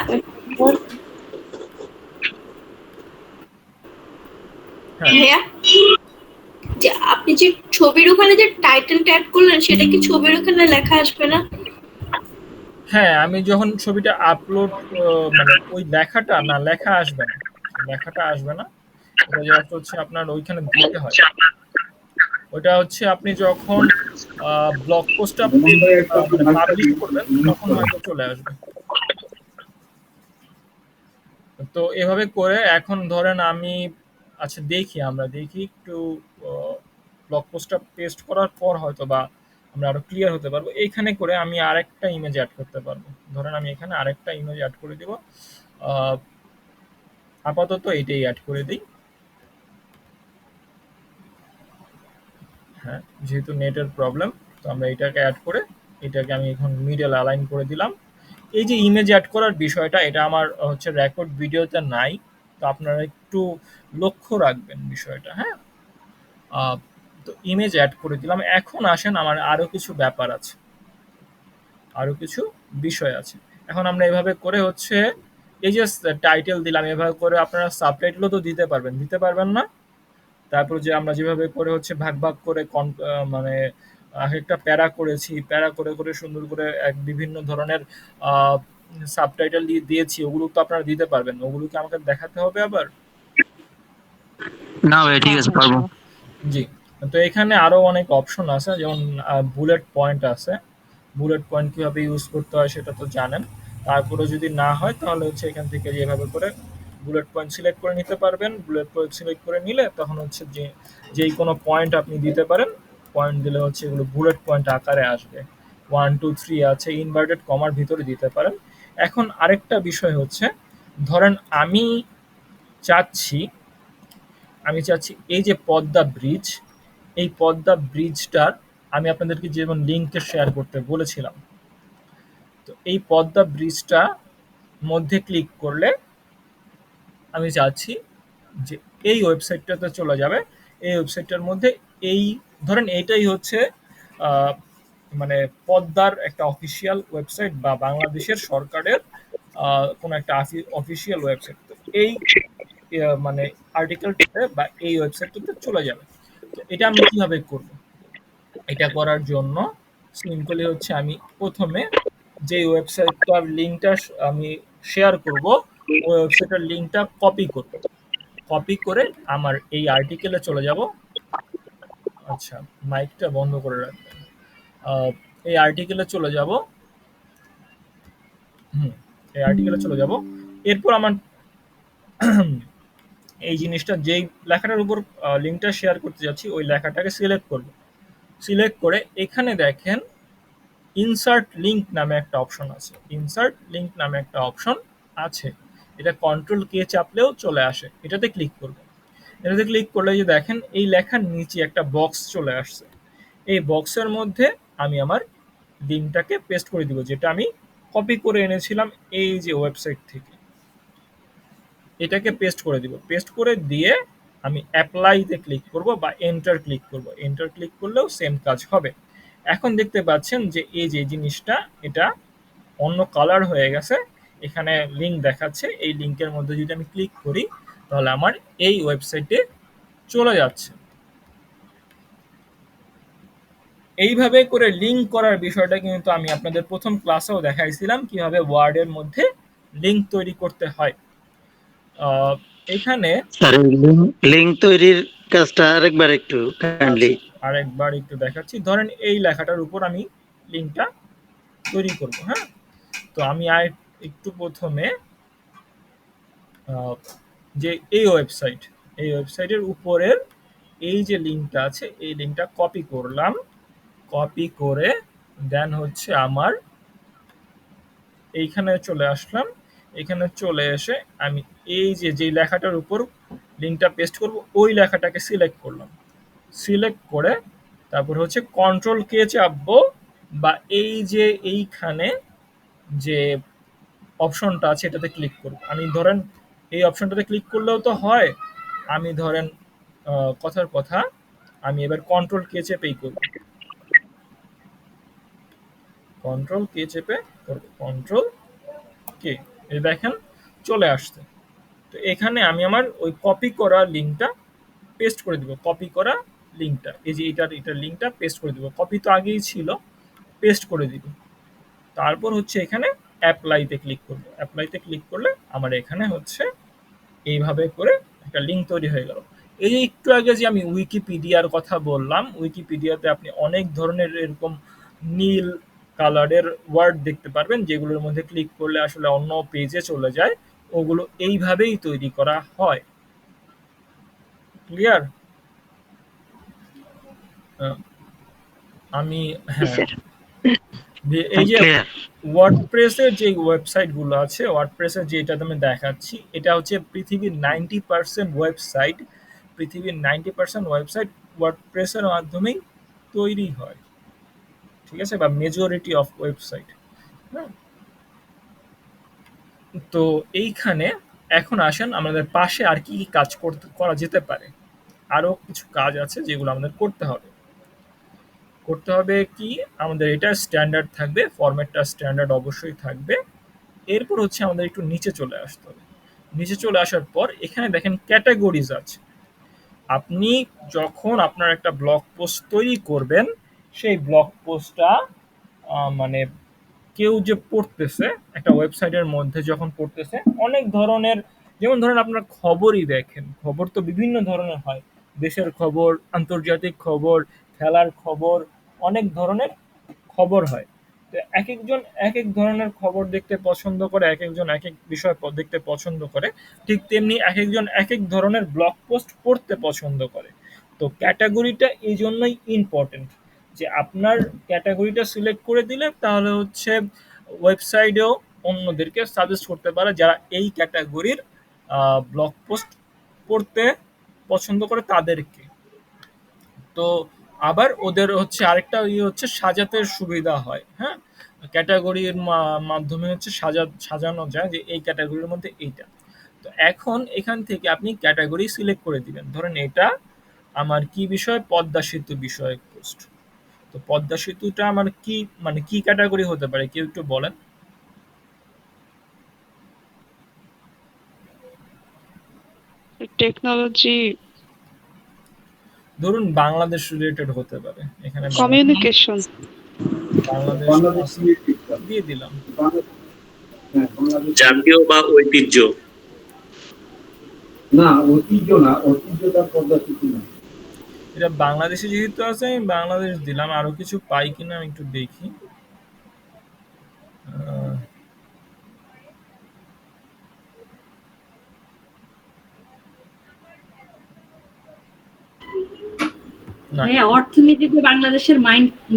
হ্যাঁ ভাইয়া যে আপনি যে ছবির ওখানে যে টাইটেলটা অ্যাড করলেন সেটা কি ছবির ওখানে লেখা আসবে না? হ্যাঁ, আমি যখন ছবিটা আপলোড মানে ওই লেখাটা না, লেখা আসবে না, লেখাটা আসবে না। ওটা জাস্ট হচ্ছে আপনার ওইখানে দিতে হয়। ওটা হচ্ছে আপনি যখন ব্লগ পোস্টটা মানে পাবলিশ করবেন তখন হয়তো চলে আসবে। তো এভাবে করে এখন ধরেন আমি, আচ্ছা দেখি, আমরা দেখি একটু ব্লগ পোস্টটা পেস্ট করার পর হয়তো বা আমরা আরো ক্লিয়ার হতে পারবো। এইখানে করে আমি আরেকটা ইমেজ অ্যাড করতে পারবো। ধরেন আমি এখানে আরেকটা ইমেজ অ্যাড করে দিব। আপাতত এটাই অ্যাড করে দিই। হ্যাঁ, যেহেতু নেটের প্রবলেম, তো আমরা এটাকে অ্যাড করে এটাকে আমি এখন মিডল অ্যালাইন করে দিলাম। এই যে ইমেজ অ্যাড করার বিষয়টা, এটা আমার হচ্ছে রেকর্ড ভিডিওতে নাই, তো আপনারা একটু লক্ষ্য রাখবেন বিষয়টা। হ্যাঁ, তো ইমেজ অ্যাড করে দিলাম। এখন আসেন, আমার আরো কিছু ব্যাপার আছে, আরো কিছু বিষয় আছে। এখন আমরা এভাবে করে হচ্ছে এই যে টাইটেল দিলাম, এভাবে করে আপনারা সাবটাইটেলও তো দিতে পারবেন, দিতে পারবেন না? তারপর যে আমরা যেভাবে করে হচ্ছে ভাগ ভাগ করে মানে একটা প্যারা করেছি, প্যারা করে করে সুন্দর করে এক বিভিন্ন ধরনের সাবটাইটেল দিয়েছি, ওগুলো তো আপনারা দিতে পারবেন। ওগুলোকে আমাকে দেখাতে হবে আবার? না ভাই, ঠিক আছে, পারবো। জি। তো এখানে আরো অনেক অপশন আছে, যেমন বুলেট পয়েন্ট আছে। বুলেট পয়েন্ট কিভাবে ইউজ করতে হয় সেটা তো জানেন। তারপরে যদি না হয় তাহলে হচ্ছে এখান থেকে যেভাবে করে বুলেট পয়েন্ট সিলেক্ট করে নিতে পারবেন। বুলেট পয়েন্ট সিলেক্ট করে নিলে তখন হচ্ছে যে যেই কোনো পয়েন্ট আপনি দিতে পারেন। পয়েন্ট দিলে হচ্ছে এগুলো বুলেট পয়েন্ট আকারে আসবে। 1 2 3 আছে, ইনভার্টেড কমার ভিতরে দিতে পারেন। এখন আরেকটা বিষয় হচ্ছে, ধরেন চাচ্ছি আমি চাচ্ছি এই যে পদ্মা ব্রিজ, এই পদ্মা ব্রিজটার আমি আপনাদেরকে যেমন লিঙ্কে শেয়ার করতে বলেছিলাম, তো এই পদ্মা ব্রিজটা মধ্যে ক্লিক করলে আমি চাচ্ছি যে এই ওয়েবসাইটটাতে চলে যাবে। এই ওয়েবসাইটটার মধ্যে এই ধরেন এইটাই হচ্ছে আহ, মানে পদ্মার একটা অফিসিয়াল ওয়েবসাইট বা বাংলাদেশের সরকারের কোনো একটা অফিসিয়াল ওয়েবসাইট। তো এই মানে আর্টিকেলটাতে বা এই ওয়েবসাইটটাতে চলে যাবে। তো এটা আমি কিভাবে করব? এটা করার জন্য সিম্পলি হচ্ছে আমি প্রথমে যে ওয়েবসাইটটার লিঙ্কটা আমি শেয়ার করব, ওই ওয়েবসাইটের লিঙ্কটা কপি করব। কপি করে আমার এই আর্টিকেলে চলে যাব। আচ্ছা, মাইকটা বন্ধ করে রাখবেন। এই আর্টিকেলে চলে যাব। এই আর্টিকেলে চলে যাব। এরপর আমার এই জিনিসটা যেই লেখাটার উপর লিঙ্কটা শেয়ার করতে যাচ্ছি ওই লেখাটাকে সিলেক্ট করব। সিলেক্ট করে এখানে দেখেন ইনসার্ট লিঙ্ক নামে একটা অপশন আছে। ইনসার্ট লিঙ্ক নামে একটা অপশন আছে, এটা কন্ট্রোল কে চাপলেও চলে আসে। এটাতে ক্লিক করব। এটাতে ক্লিক করলে যে দেখেন এই লেখার নিচে একটা বক্স চলে আসছে। এই বক্সের মধ্যে আমি আমার লিঙ্কটাকে পেস্ট করে দিব, যেটা আমি কপি করে এনেছিলাম এই যে ওয়েবসাইট থেকে। এটাকে পেস্ট করে দিব। পেস্ট করে দিয়ে আমি অ্যাপ্লাইতে ক্লিক করব বা এন্টার ক্লিক করব। এন্টার ক্লিক করলেও সেম কাজ হবে। এখন দেখতে পাচ্ছেন যে এই যে জিনিসটা, এটা অন্য কালার হয়ে গেছে। এখানে লিঙ্ক দেখাচ্ছে। এই লিঙ্কের মধ্যে যদি আমি ক্লিক করি তাহলে আমার এই ওয়েবসাইটে চলে যাচ্ছে। এইভাবে করে লিঙ্ক করার বিষয়টা কিন্তু আমি আপনাদের প্রথম ক্লাসেও দেখাইছিলাম কিভাবে ওয়ার্ডের মধ্যে লিঙ্ক তৈরি করতে হয়। এখানে স্যার লিঙ্ক তৈরির কাজটা আরেকবার একটু কাইন্ডলি। আরেকবার একটু দেখাচ্ছি। ধরেন এই লেখাটার উপর আমি লিঙ্কটা তৈরি করব। হ্যাঁ, তো আমি একটু প্রথমে যে এই ওয়েবসাইটের উপরের এই যে লিঙ্কটা আছে এই লিঙ্কটা কপি করলাম। কপি করে দেন হচ্ছে আমার এইখানে চলে আসলাম। এখানে চলে এসে আমি এই যে লেখাটার উপর লিঙ্কটা পেস্ট করব ওই লেখাটাকে সিলেক্ট করলাম। সিলেক্ট করে তারপর হচ্ছে কন্ট্রোল কে চাপবো, বা এই যে এইখানে যে অপশনটা আছে এটাতে ক্লিক করব। আমি ধরেন এই অপশনটাতে ক্লিক করলেও তো হয়। আমি ধরেন কথার কথা আমি এবার কন্ট্রোল কে চেপেই করব। কন্ট্রোল কে চেপে করব, কন্ট্রোল কে, এই দেখেন চলে আসছে। তো এখানে আমি আমার ওই কপি করা লিঙ্কটা পেস্ট করে দিব। কপি করা লিঙ্কটা এই যে এটার লিঙ্কটা পেস্ট করে দিব। কপি তো আগেই ছিল, পেস্ট করে দিব। তারপর হচ্ছে এখানে অ্যাপ্লাইতে ক্লিক করব। অ্যাপ্লাইতে ক্লিক করলে আমার এখানে হচ্ছে এইভাবে করে একটা লিঙ্ক তৈরি হয়ে গেল। এই যে একটু আগে যে আমি উইকিপিডিয়ার কথা বললাম, উইকিপিডিয়াতে আপনি অনেক ধরনের এরকম নীল কালারের ওয়ার্ড দেখতে পারবেন যেগুলোর মধ্যে ক্লিক করলে আসলে অন্য পেজে চলে যায়। ওগুলো এইভাবেই তৈরি করা হয়। ক্লিয়ার? আমি জি হ্যাঁ, স্যার। এই যে ক্লিয়ার। ওয়ার্ডপ্রেসের যে ওয়েবসাইটগুলো আছে, ওয়ার্ডপ্রেসের যেটাতে আমি দেখাচ্ছি এটা হচ্ছে পৃথিবীর 90% ওয়েবসাইট, পৃথিবীর 90% ওয়েবসাইট ওয়ার্ডপ্রেসের মাধ্যমেই তৈরি হয়। ঠিক আছে, বা মেজরিটি অফ ওয়েবসাইট। হ্যাঁ, তো এইখানে এখন আসেন আমাদের পাশে আর কি কি কাজ করা যেতে পারে। আরো কিছু কাজ আছে যেগুলো আমাদের করতে হবে। করতে হবে কি, আমাদের এটা স্ট্যান্ডার্ড থাকবে, ফরম্যাটটা স্ট্যান্ডার্ড অবশ্যই থাকবে। এরপর হচ্ছে আমাদের একটু নিচে চলে আসতে হবে। নিচে চলে আসার পর এখানে দেখেন ক্যাটাগরিজ আছে। আপনি যখন আপনার একটা ব্লগ পোস্ট তৈরি করবেন, সেই ব্লগ পোস্টটা মানে কেউ যে পড়তেছে একটা ওয়েবসাইটের মধ্যে যখন পড়তেছে অনেক ধরনের, যেমন ধরেন আপনার খবরই দেখেন, খবর তো বিভিন্ন ধরনের হয়। দেশের খবর, আন্তর্জাতিক খবর, খেলার খবর, অনেক ধরনের খবর হয়। তো একেকজন একেক ধরনের খবর দেখতে পছন্দ করে, একেকজন একেক বিষয় দেখতে পছন্দ করে। ঠিক তেমনি একেকজন একেক ধরনের ব্লগ পোস্ট পড়তে পছন্দ করে। তো ক্যাটাগরিটা এই জন্যই ইম্পর্টেন্ট যে আপনার ক্যাটাগরিটা সিলেক্ট করে দিলে তাহলে হচ্ছে ওয়েবসাইটেও অন্যদেরকে সাজেস্ট করতে পারে যারা এই ক্যাটাগরির ব্লগ পোস্ট পড়তে পছন্দ করে তাদেরকে। তো আবার ওদের হচ্ছে আরেকটা হচ্ছে সাজাতে সুবিধা হয়। হ্যাঁ, ক্যাটাগরির মাধ্যমে হচ্ছে সাজানো যায় যে এই ক্যাটাগরির মধ্যে এইটা। তো এখন এখান থেকে আপনি ক্যাটাগরি সিলেক্ট করে দিবেন। ধরেন এটা আমার কি বিষয়, পদ্মা সেতু বিষয়ক পোস্ট। তো পদ্মা সেতুটা আমার কি মানে কি ক্যাটাগরি হতে পারে কেউ একটু বলেন? টেকনোলজি, ধরুন বাংলাদেশ রিলেটেড হতে পারে। এখানে কমিউনিকেশন, বাংলাদেশ দিয়ে দিলাম। জাতীয় বা ঐতিহ্য। না, ঐতিহ্য না, ঐতিহ্যটা পদ্মা সেতু না। এটা বাংলাদেশে যেহেতু আছে আমি বাংলাদেশ দিলাম। আরো কিছু পাই কিনা আমি একটু দেখি। আহ, না, হ্যাঁ, অর্থনীতিতে বাংলাদেশের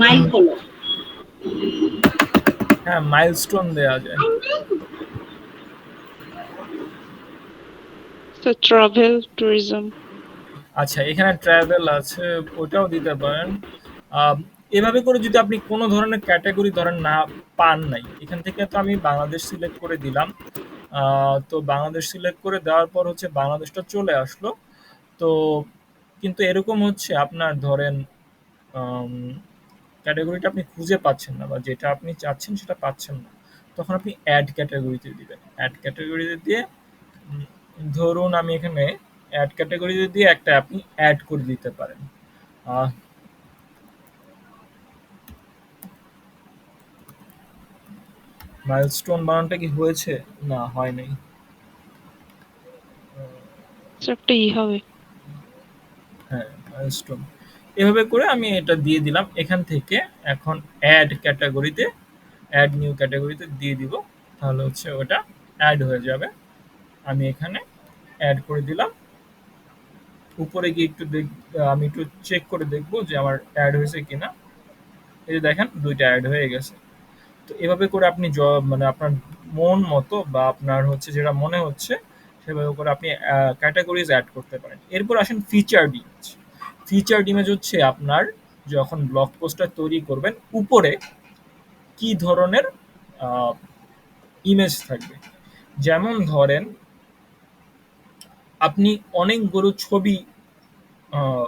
মাইল ফলক। হ্যাঁ মাইলস্টোন দেয়া যায়। Travel, tourism. আচ্ছা, এখানে ট্রাভেল আছে, ওটাও দিতে পারেন। আহ, এভাবে করে যদি আপনি কোনো ধরনের ক্যাটাগরি ধরেন না পান নাই, এখান থেকে তো আমি বাংলাদেশ সিলেক্ট করে দিলাম। তো বাংলাদেশ সিলেক্ট করে দেওয়ার পর হচ্ছে বাংলাদেশটা চলে আসলো। তো কিন্তু এরকম হচ্ছে আপনার ধরেন ক্যাটাগরিটা আপনি খুঁজে পাচ্ছেন না বা যেটা আপনি চাচ্ছেন সেটা পাচ্ছেন না। তখন আপনি অ্যাড ক্যাটাগরিতে দিবেন। অ্যাড ক্যাটাগরিতে দিয়ে উম, ধরুন আমি এখানে অ্যাড ক্যাটাগরিতে দিয়ে একটা আপনি অ্যাড করে দিতে পারেন। মাইলস্টোন বানানটা কি হয়েছে? না, হয় নাই। একটা ই হবে। হ্যাঁ, মাইলস্টোন। এভাবে করে আমি এটা দিয়ে দিলাম। এখান থেকে এখন অ্যাড ক্যাটাগরিতে, অ্যাড নিউ ক্যাটাগরিতে দিয়ে দিব, তাহলে হচ্ছে ওটা অ্যাড হয়ে যাবে। আমি এখানে অ্যাড করে দিলাম। উপরে গিয়ে আমি একটু চেক করে দেখবো যে আমার অ্যাড হয়েছে কিনা। এই যে দেখেন 2টা অ্যাড হয়ে গেছে। তো এভাবে করে আপনি মানে আপনার মন মতো বা আপনার হচ্ছে যেটা মনে হচ্ছে সেভাবে করে আপনি ক্যাটাগরিজ অ্যাড করতে পারেন। এরপর আসেন ফিচার্ড ইমেজ। ফিচার্ড ইমেজ হচ্ছে আপনার যখন ব্লগ পোস্টটা তৈরি করবেন উপরে কি ধরনের ইমেজ থাকবে। যেমন ধরেন আপনি অনেকগুলো ছবি আহ,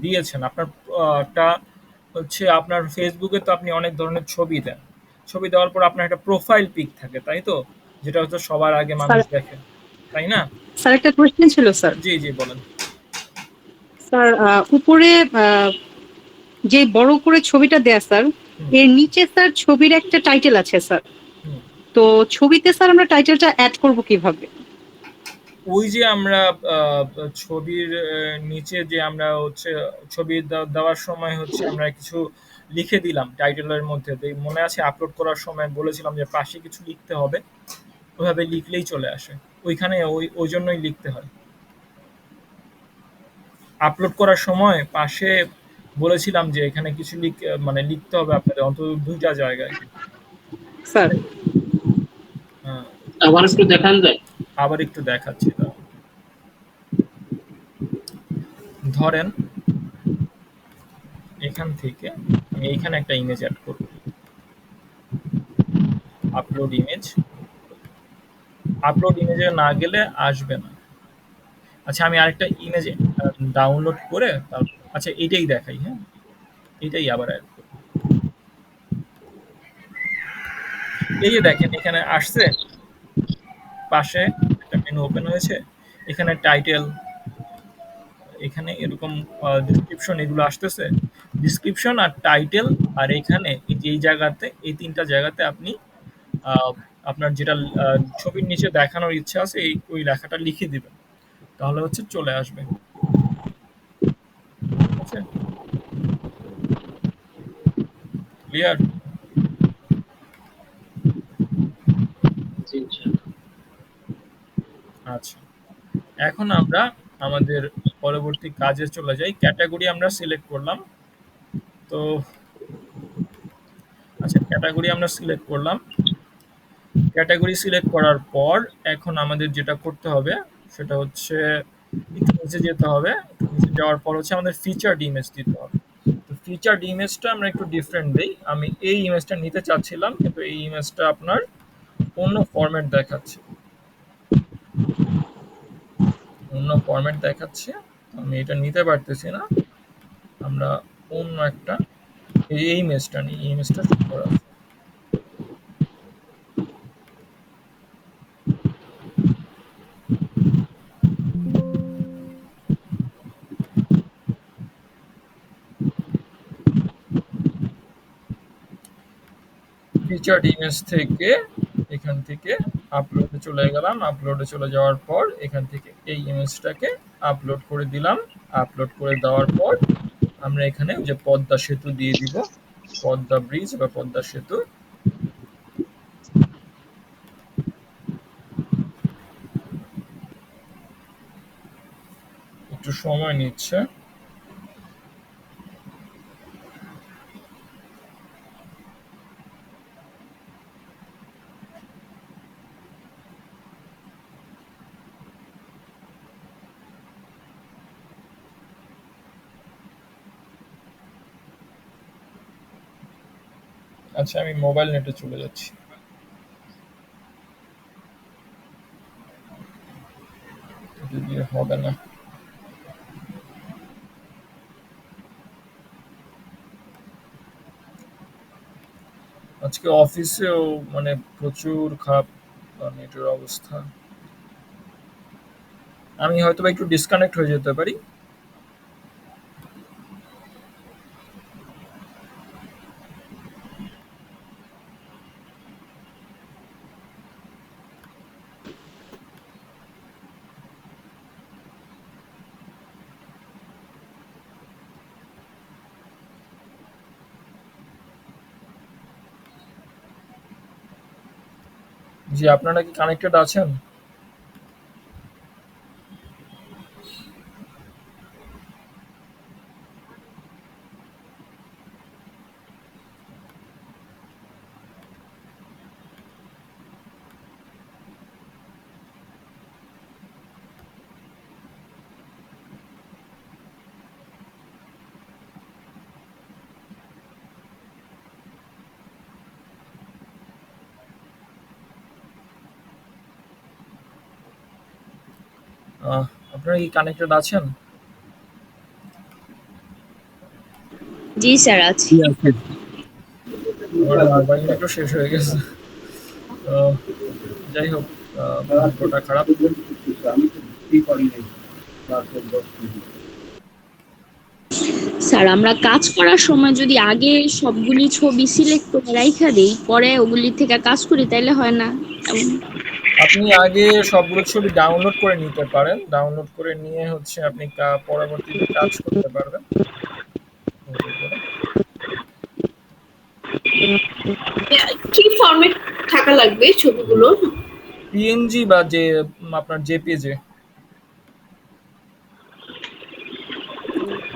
দিয়েছেন আপনার একটা হচ্ছে আপনার ফেসবুকে তো আপনি অনেক ধরনের ছবি দেন। ছবি দেওয়ার পর আপনার একটা প্রোফাইল পিক থাকে, তাই তো? যেটা হচ্ছে সবার আগে স্যার, মানুষ দেখে, তাই না? স্যার একটা কোয়েশ্চেন ছিল স্যার। জি, জি বলেন। স্যার উপরে যে বড় করে ছবিটা দেয়া স্যার, হুম, এর নিচে স্যার ছবির একটা টাইটেল আছে স্যার। হুম। তো ছবিতে স্যার আমরা টাইটেলটা অ্যাড করব কিভাবে? ওই যে আমরা ছবির নিচে যে আমরা হচ্ছে ছবি দেওয়ার সময় হচ্ছে আমরা কিছু লিখে দিলাম টাইটেলের মধ্যে। মনে আছে আপলোড করার সময় বলেছিলাম যে পাশে কিছু লিখতে হবে, ওইভাবে লিখলেই চলে আসে। ওইখানে ওই ওই জন্যই লিখতে হয়। আপলোড করার সময় পাশে বলেছিলাম যে এখানে কিছু মানে লিখতে হবে আপনাদের অন্তত 2টা জায়গায়। স্যার হ্যাঁ, আবার একটু দেখান যায়? আবার একটু দেখাচ্ছি দাঁড়ান। ধরেন এখান থেকে আমি এইখানে একটা ইমেজ অ্যাড করব। Upload image. আপলোড ইমেজে না গেলে আসবে না। আচ্ছা আমি আরেকটা ইমেজ ডাউনলোড করে আচ্ছা এইটাই দেখাই, হ্যাঁ? এটাই আবার অ্যাড করি। এই যে দেখেন এখানে আসছে, পাশে একটা মেনু ওপেন হয়েছে। এখানে টাইটেল, এখানে এরকম ডেসক্রিপশন এগুলো আসতেছে। ডেসক্রিপশন আর টাইটেল আর এখানে এই যে এই জায়গাতে এই 3টা জায়গাতে আপনি আহ, আপনার যেটা ছবির নিচে দেখানোর ইচ্ছা আছে ওই লেখাটা লিখে দিবেন, তাহলে হচ্ছে চলে আসবে। ঠিক আছে? ক্লিয়ার? আচ্ছা, এখন আমরা আমাদের পরবর্তী কাজে চলে যাই। ক্যাটাগরি আমরা সিলেক্ট করলাম। তো আচ্ছা ক্যাটাগরি আমরা সিলেক্ট করলাম। ক্যাটাগরি সিলেক্ট করার পর এখন আমাদের যেটা করতে হবে সেটা হচ্ছে একটু নিচে যেতে হবে। একটু নিচে যাওয়ার পর হচ্ছে আমাদের ফিচার্ড ইমেজ দিতে হবে। তো ফিচার্ড ইমেজটা আমরা একটু ডিফারেন্ট দেই। আমি এই ইমেজটা নিতে চাচ্ছিলাম কিন্তু এই ইমেজটা আপনার অন্য ফরম্যাট দেখাচ্ছে। অন্য ফরম্যাট দেখাচ্ছে, আমি এটা নিতে পারতেছি না। আমরা অন্য একটা এই ইমেজটা নিই। এই ইমেজটা সুন্দর আছে। ফিচার্ড ইমেজ থেকে এখান থেকে আপলোডে চলে গেলাম। আপলোডে চলে যাওয়ার পর এখান থেকে এই ইমেজটাকে আপলোড করে দিলাম। আপলোড করে দেওয়ার পর আমরা এখানে যে পদ্মা সেতু দিয়ে দিব, পদ্মা ব্রিজ বা পদ্মা সেতু। একটু সময় নিচ্ছে। আচ্ছা আমি মোবাইল নেটে চলে যাচ্ছি। এটা দিয়ে হবে না। আজকে অফিসেও মানে প্রচুর খারাপ নেটের অবস্থা। আমি হয়তো বা একটু ডিসকানেক্ট হয়ে যেতে পারি। জি, আপনারা কি কানেক্টেড আছেন? আহ, আপনারা কি কানেক্টেড আছেন? জি স্যার আছি। আমার মোবাইল নেটও শেষ হয়ে গেছে। তো যাই হোক, ভাগ্যটা খারাপ। আমি তো বুঝতেই পারি নাই তারপর 10 মিনিট। স্যার আমরা কাজ করার সময় যদি আগে সবগুলি ছবি সিলেক্ট করে রাইখা দেই, পরে ওগুলি থেকে কাজ করি, তাইলে হয় না? আপনি আগে সবগুলো ছবি ডাউনলোড করে নিতে পারেন। ডাউনলোড করে নিয়ে হচ্ছে আপনি পরবর্তীতে কাজ করতে পারবেন ওকে করে। কি ফরম্যাট থাকা লাগবে ছবিগুলো? পিএনজি বা যে আপনার জেপিজে।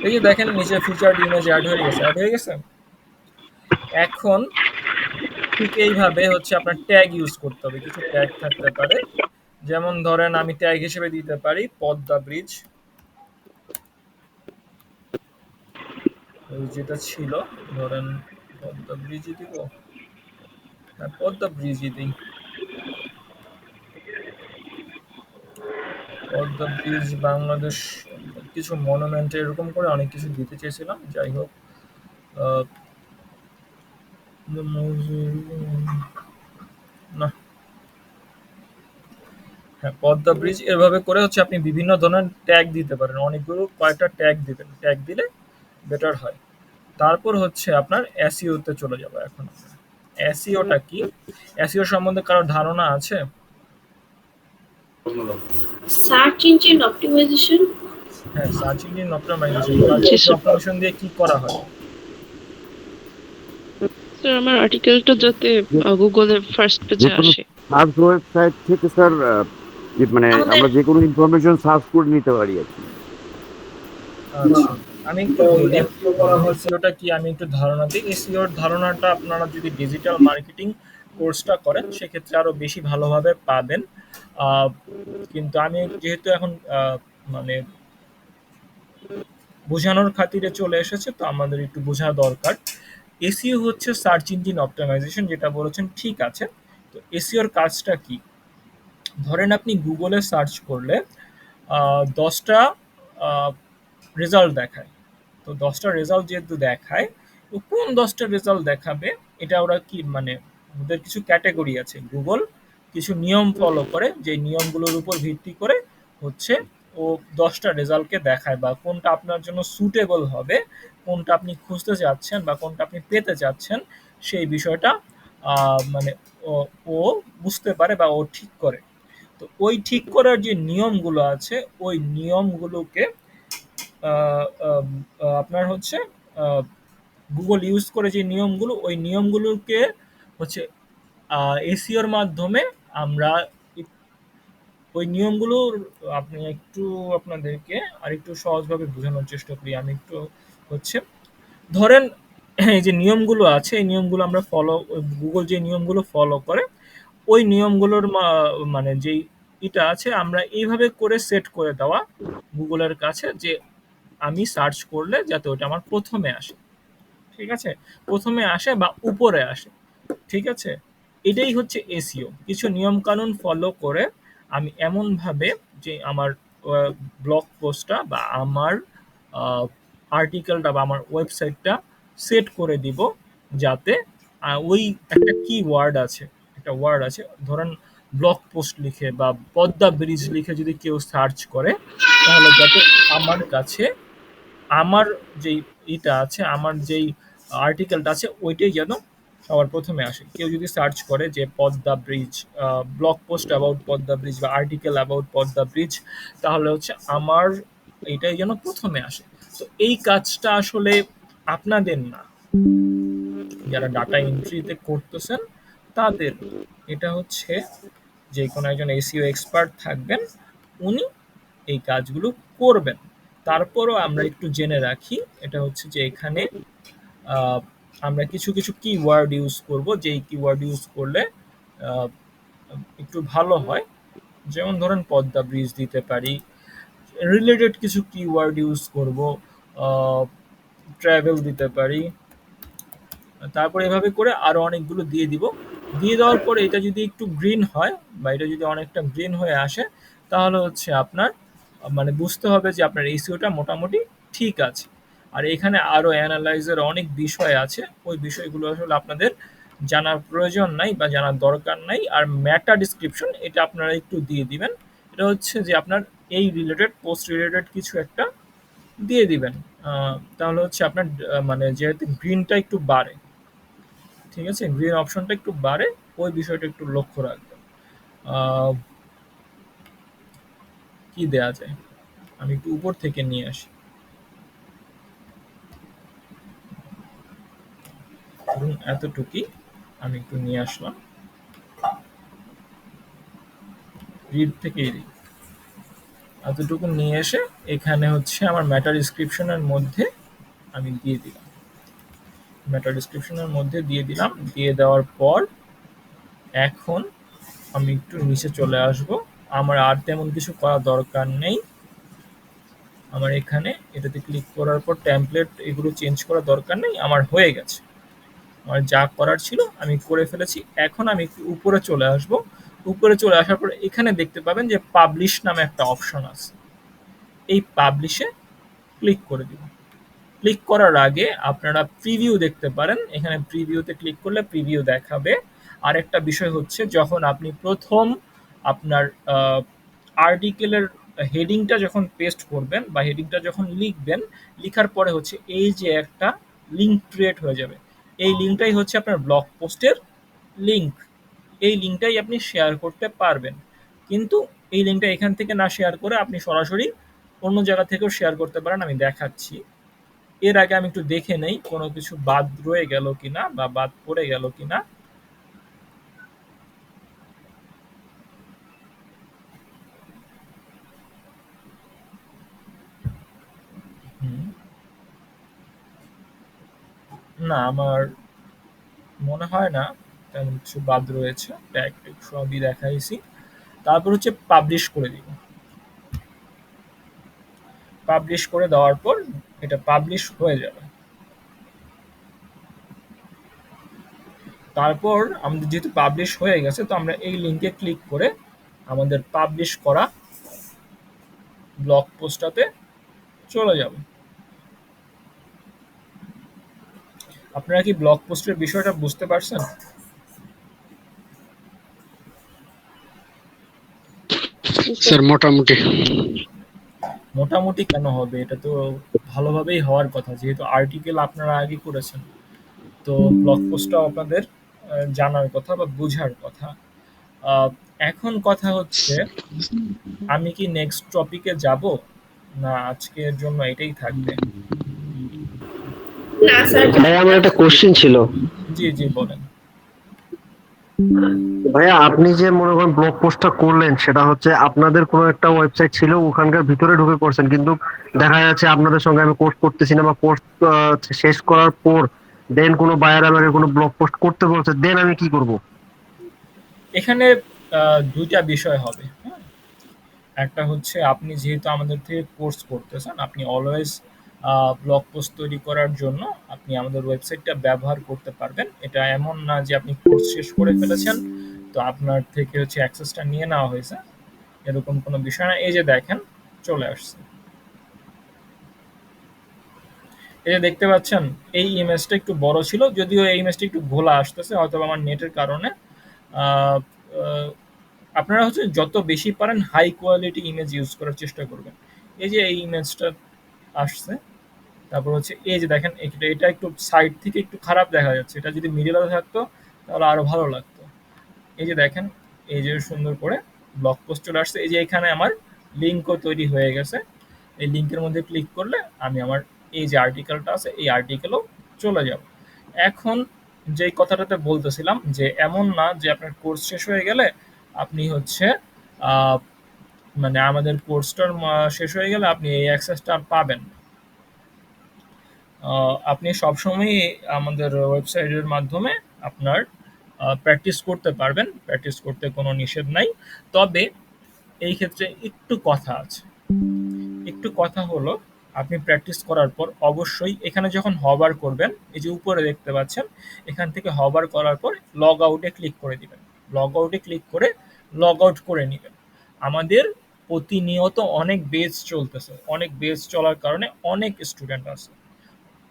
এই যে দেখেন নিচে ফিচার্ড ইমেজ অ্যাড হয়ে গেছে, এখন ঠিক এইভাবে হচ্ছে আপনার ট্যাগ ইউজ করতে হবে। কিছু ট্যাগ থাকতে পারে, যেমন ধরেন আমি ট্যাগ হিসেবে দিতে পারি পদ্মা ব্রিজ, ওই যেটা ছিল, ধরেন পদ্মা ব্রিজই দিব। হ্যাঁ, পদ্মা ব্রিজই দিই। পদ্মা ব্রিজ বাংলাদেশ, কিছু মনুমেন্ট এরকম করে অনেক কিছু দিতে চেয়েছিলাম। যাই হোক, না, হ্যাঁ, পদ্মা ব্রিজ এভাবে করে হচ্ছে আপনি বিভিন্ন ধরনের ট্যাগ দিতে পারেন। অনেকগুলো কয়েকটা ট্যাগ দিবেন, ট্যাগ দিলে বেটার হয়। তারপর হচ্ছে আপনার এসইও তে চলে যাবো। এখন এসইওটা কি, এসইও সম্বন্ধে কারো ধারণা আছে? Search engine optimisation. হ্যাঁ, সার্চ ইঞ্জিন অপটিমাইজেশন। জি সার্চ স্যার। অপটিমাইজেশন দিয়ে কি করা হয়? স্যার আমার আর্টিকেলটা যাতে গুগলে ফার্স্ট পেজে আসে। সার্চ ওয়েবসাইট থেকে স্যার মানে আমাদের আমরা যে কোনো ইনফরমেশন সার্চ করে নিতে পারি আর কি। আচ্ছা, আমি একটু বলি SEO করা হয় এসইওটা কি, আমি একটু ধারণা দিই। এসইওর ধারণাটা আপনারা যদি ডিজিটাল মার্কেটিং কোর্সটা করেন সেক্ষেত্রে আরো বেশি ভালোভাবে পাবেন। কিন্তু আমি যেহেতু এখন মানে বোঝানোর খাতিরে চলে এসেছে, তো আমাদের একটু বোঝা দরকার। এসইও হচ্ছে সার্চ ইঞ্জিন অপটিমাইজেশন, যেটা বলেছেন ঠিক আছে। তো এসইওর কাজটা কি? ধরেন আপনি গুগলে সার্চ করলে 10টা রেজাল্ট দেখায়। তো 10টা রেজাল্ট যেহেতু দেখায়, তো কোন 10টা রেজাল্ট দেখাবে এটা ওরা কি মানে ওদের কিছু ক্যাটাগরি আছে। গুগল কিছু নিয়ম ফলো করে, যে নিয়মগুলোর উপর ভিত্তি করে হচ্ছে ও 10টা রেজাল্টকে দেখায়, বা কোনটা আপনার জন্য সুটেবল হবে, কোনটা আপনি খুঁজতে চাচ্ছেন বা কোনটা আপনি পেতে চাচ্ছেন, সেই বিষয়টা মানে ও ও বুঝতে পারে বা ও ঠিক করে। তো ওই ঠিক করার যে নিয়মগুলো আছে, ওই নিয়মগুলোকে আপনার হচ্ছে গুগল ইউজ করে, যে নিয়মগুলো, ওই নিয়মগুলোকে হচ্ছে এসইওর মাধ্যমে আমরা ওই নিয়মগুলোর, আপনি একটু আপনাদেরকে আর একটু সহজভাবে বোঝানোর চেষ্টা করি। আমি একটু হচ্ছে ধরেন এই যে নিয়মগুলো আছে, এই নিয়মগুলো আমরা ফলো, গুগল যে নিয়মগুলো ফলো করে, ওই নিয়মগুলোর মানে যেই এটা আছে, আমরা এইভাবে করে সেট করে দেওয়া গুগলের কাছে, যে আমি সার্চ করলে যাতে ওটা আমার প্রথমে আসে। ঠিক আছে, প্রথমে আসে বা উপরে আসে। ঠিক আছে, এটাই হচ্ছে এসইও। কিছু নিয়ম কানুন ফলো করে আমি এমন ভাবে যে আমার ব্লগ পোস্টটা বা আমার আর্টিকেলটা বা আমার ওয়েবসাইটটা সেট করে দিব, যাতে ওই একটা কি ওয়ার্ড আছে, একটা ওয়ার্ড আছে, ধরেন ব্লগ পোস্ট লিখে বা পদ্মা ব্রিজ লিখে যদি কেউ সার্চ করে, তাহলে যাতে আমার কাছে আমার যেই এটা আছে, আমার যেই আর্টিকেলটা আছে, ওইটাই যেন সবার প্রথমে আসে। কেউ যদি সার্চ করে যে Padma bridge, blog post about Padma bridge বা আর্টিকেল অ্যাবাউট পদ্মা ব্রিজ, তাহলে হচ্ছে আমার এইটাই যেন প্রথমে আসে। তো এই কাজটা আসলে আপনাদের না, যারা ডাটা এন্ট্রিতে করতেছেন তাদের, এটা হচ্ছে যে কোনো একজন এসইও এক্সপার্ট থাকবেন, উনি এই কাজগুলো করবেন। তারপরও আমরা একটু জেনে রাখি, এটা হচ্ছে যে এখানে আহ, আমরা কিছু কিছু কিওয়ার্ড ইউজ করব, যেই কিওয়ার্ড ইউজ করলে আহ, একটু ভালো হয়। যেমন ধরেন পদ্মা ব্রিজ দিতে পারি, রিলেটেড কিছু কিওয়ার্ড ইউজ করব, ট্রাভেল দিতে পারি। তারপর এভাবে করে আরো অনেকগুলো দিয়ে দিব। দিয়ে দেওয়ার পরে এটা যদি একটু গ্রিন হয় বা এটা যদি অনেকটা গ্রিন হয়ে আসে, তাহলে হচ্ছে আপনার মানে বুঝতে হবে যে আপনার এসইওটা মোটামুটি ঠিক আছে। আর এখানে আরো অ্যানালাইজের অনেক বিষয় আছে, ওই বিষয়গুলো আসলে আপনাদের জানার প্রয়োজন নাই বা জানার দরকার নাই। আর ম্যাটা ডিসক্রিপশন এটা আপনারা একটু দিয়ে দিবেন, এটা হচ্ছে যে আপনার এই রিলেটেড পোস্ট রিলেটেড কিছু একটা দিয়ে দিবেন। তাহলে হচ্ছে আপনার মানে যেহেতু গ্রিনটা একটু বাড়ে, ঠিক আছে, গ্রিন অপশনটা একটু বাড়ে, ওই বিষয়টা একটু লক্ষ্য রাখবেন। আহ, কি দেয়া যায়, আমি একটু উপর থেকে নিয়ে আসি। ধরুন এতটুকুই আমি একটু নিয়ে আসলাম, রিড থেকেই দিই। এতটুকু নিয়ে এসে এখানে হচ্ছে আমার ম্যাটার ডিসক্রিপশনের মধ্যে আমি দিয়ে দিলাম। ম্যাটার ডিসক্রিপশনের মধ্যে দিয়ে দিলাম, দিয়ে দেওয়ার পর এখন আমি একটু নিচে চলে আসব। আমার আর তেমন কিছু করা দরকার নেই। আমার এখানে এটাতে ক্লিক করার পর টেমপ্লেট এগুলো চেঞ্জ করার দরকার নেই, আমার হয়ে গেছে। আমার যা করার ছিল আমি করে ফেলেছি। এখন আমি একটু উপরে চলে আসব। উপরে চলে আসার পর এখানে দেখতে পাবেন যে পাবলিশ নামে একটা অপশন আছে, এই পাবলিশে ক্লিক করে দিব। ক্লিক করার আগে আপনারা প্রিভিউ দেখতে পারেন, এখানে প্রিভিউতে ক্লিক করলে প্রিভিউ দেখাবে। আরেকটা বিষয় হচ্ছে, যখন আপনি প্রথম আপনার আর্টিকেলের হেডিংটা যখন পেস্ট করবেন বা হেডিংটা যখন লিখবেন, লিখার পরে হচ্ছে এই যে একটা লিঙ্ক ক্রিয়েট হয়ে যাবে, এই লিঙ্কটাই হচ্ছে আপনার ব্লগ পোস্টের লিঙ্ক। এই লিঙ্কটাই আপনি শেয়ার করতে পারবেন, কিন্তু এই লিঙ্কটা এখান থেকে না শেয়ার করে আপনি সরাসরি অন্য জায়গা থেকেও শেয়ার করতে পারেন, আমি দেখাচ্ছি। এর আগে আমি একটু দেখে নেই কোনো কিছু বাদ রয়ে গেল কিনা বা বাদ পড়ে গেল কিনা। না, আমার মনে হয় না তেমন কিছু বাদ রয়েছে, ট্যাগ সবই দেখাইছি। তারপর হচ্ছে পাবলিশ করে দিব। পাবলিশ করে দেওয়ার পর এটা পাবলিশ হয়ে যাবে। তারপর আমাদের যেহেতু পাবলিশ হয়ে গেছে, তো আমরা এই লিঙ্কে ক্লিক করে আমাদের পাবলিশ করা ব্লগ পোস্টটাতে চলে যাব। আপনারা কি ব্লগ পোস্টের বিষয়টা বুঝতে পারছেন? স্যার মোটামুটি। মোটামুটি কেন হবে, এটা তো ভালোভাবেই হওয়ার কথা, যেহেতু আর্টিকেল আপনারা আগে করেছেন, তো ব্লগ পোস্টটাও আপনাদের জানার কথা বা বোঝার কথা। আহ, এখন কথা হচ্ছে, আমি কি নেক্সট টপিকে যাব, না আজকের জন্য এটাই থাকবে? না স্যার, ভাই আমার একটা কোশ্চেন ছিল। জি জি বলেন। ভাইয়া আপনি যে মনে করেন ব্লগ পোস্টটা করলেন, সেটা হচ্ছে আপনাদের কোনো একটা ওয়েবসাইট ছিল, ওখানকার ভিতরে ঢুকে করছেন, কিন্তু দেখা যাচ্ছে আপনাদের সঙ্গে আমি কোর্স করতেছি না বা কোর্স শেষ করার পর দেন কোনো বায়ার আমাকে কোনো ব্লগ পোস্ট করতে বলছে, দেন আমি কি করব? এখানে দুইটা বিষয় হবে, হ্যাঁ। একটা হচ্ছে, আপনি যেহেতু আমাদের থেকে কোর্স করতেছেন, আপনি অলওয়েজ ব্লগ পোস্ট তৈরি করার জন্য আপনি আমাদের ওয়েবসাইটটা ব্যবহার করতে পারবেন। এটা এমন না যে আপনি কোর্স শেষ করে ফেলেছেন তো আপনার থেকে হচ্ছে অ্যাক্সেসটা নিয়ে নেওয়া হয়েছে, এরকম কোনো বিষয় না। এই যে দেখেন চলে আসছে, এই যে দেখতে পাচ্ছেন, এই ইমেজটা একটু বড় ছিল, যদিও এই ইমেজটা একটু ঘোলা আসতেছে, হয়তো আমার নেটের কারণে। আহ, আহ, আপনারা হচ্ছে যত বেশি পারেন হাই কোয়ালিটি ইমেজ ইউজ করার চেষ্টা করবেন। এই যে এই ইমেজটা আসছে, তারপর হচ্ছে এই যে দেখেন, এটা একটু সাইড থেকে একটু খারাপ দেখা যাচ্ছে, এটা যদি মিডিলে থাকতো তাহলে আরো ভালো লাগতো। এই যে দেখেন, এই যে সুন্দর করে ব্লগ পোস্ট চলে আসছে। এই যে এখানে আমার লিঙ্কও তৈরি হয়ে গেছে, এই লিঙ্কের মধ্যে ক্লিক করলে আমি আমার এই যে আর্টিকেলটা আছে এই আর্টিকেলও চলে যাব। এখন যেই কথাটাতে বলতেছিলাম যে এমন না যে আপনার কোর্স শেষ হয়ে গেলে আপনি হচ্ছে আহ, মানে আমাদের কোর্সটার শেষ হয়ে গেলে আপনি এই অ্যাক্সেসটা আর পাবেন না। আপনি সবসময়ই আমাদের ওয়েবসাইটের মাধ্যমে আপনার প্র্যাকটিস করতে পারবেন, প্র্যাকটিস করতে কোনো নিষেধ নাই। তবে এই ক্ষেত্রে একটু কথা আছে, একটু কথা হলো আপনি প্র্যাকটিস করার পর অবশ্যই এখানে যখন হভার করবেন, এই যে উপরে দেখতে পাচ্ছেন, এখান থেকে হভার করার পর লগ আউটে ক্লিক করে দিবেন। লগ আউটে ক্লিক করে লগ আউট করে নেবেন। আমাদের প্রতিনিয়ত অনেক বেচ চলতেছে, অনেক বেচ চলার কারণে অনেক স্টুডেন্ট আছে।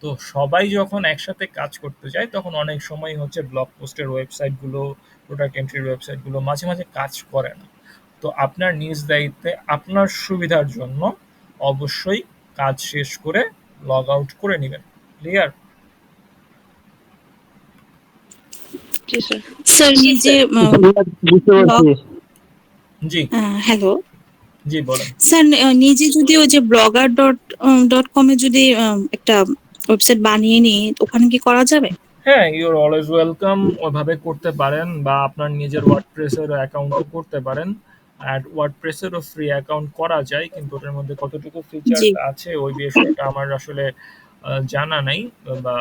তো সবাই যখন একসাথে কাজ করতে যায় তখন অনেক সময় হচ্ছে ব্লগ পোস্টের ওয়েবসাইটগুলো, প্রোডাক্ট এন্ট্রির ওয়েবসাইটগুলো মাঝে মাঝে কাজ করে না। তো আপনার নিজ দায়িত্বে আপনার সুবিধার জন্য অবশ্যই কাজ শেষ করে লগ আউট করে নেবেন। ক্লিয়ার? জি স্যার। স্যার নিজে বুঝতে পারছি। জি হ্যালো জি বলেন। স্যার, নিজে যদি ওই যে ব্লগার ডট কমে যদি একটা ওয়েবসাইট বানিয়ে নিই, ওখানে কি করা যাবে? হ্যাঁ, ইউর অলওয়েজ ওয়েলকাম। ওইভাবে করতে পারেন বা আপনার নিজের ওয়ার্ডপ্রেসের অ্যাকাউন্টও করতে পারেন। আর ওয়ার্ডপ্রেসেরও ফ্রি অ্যাকাউন্ট করা যায়, কিন্তু ওটার মধ্যে কতটুকু ফিচার্স জি আছে ওই বিষয়টা আমার আসলে জানা নাই, বা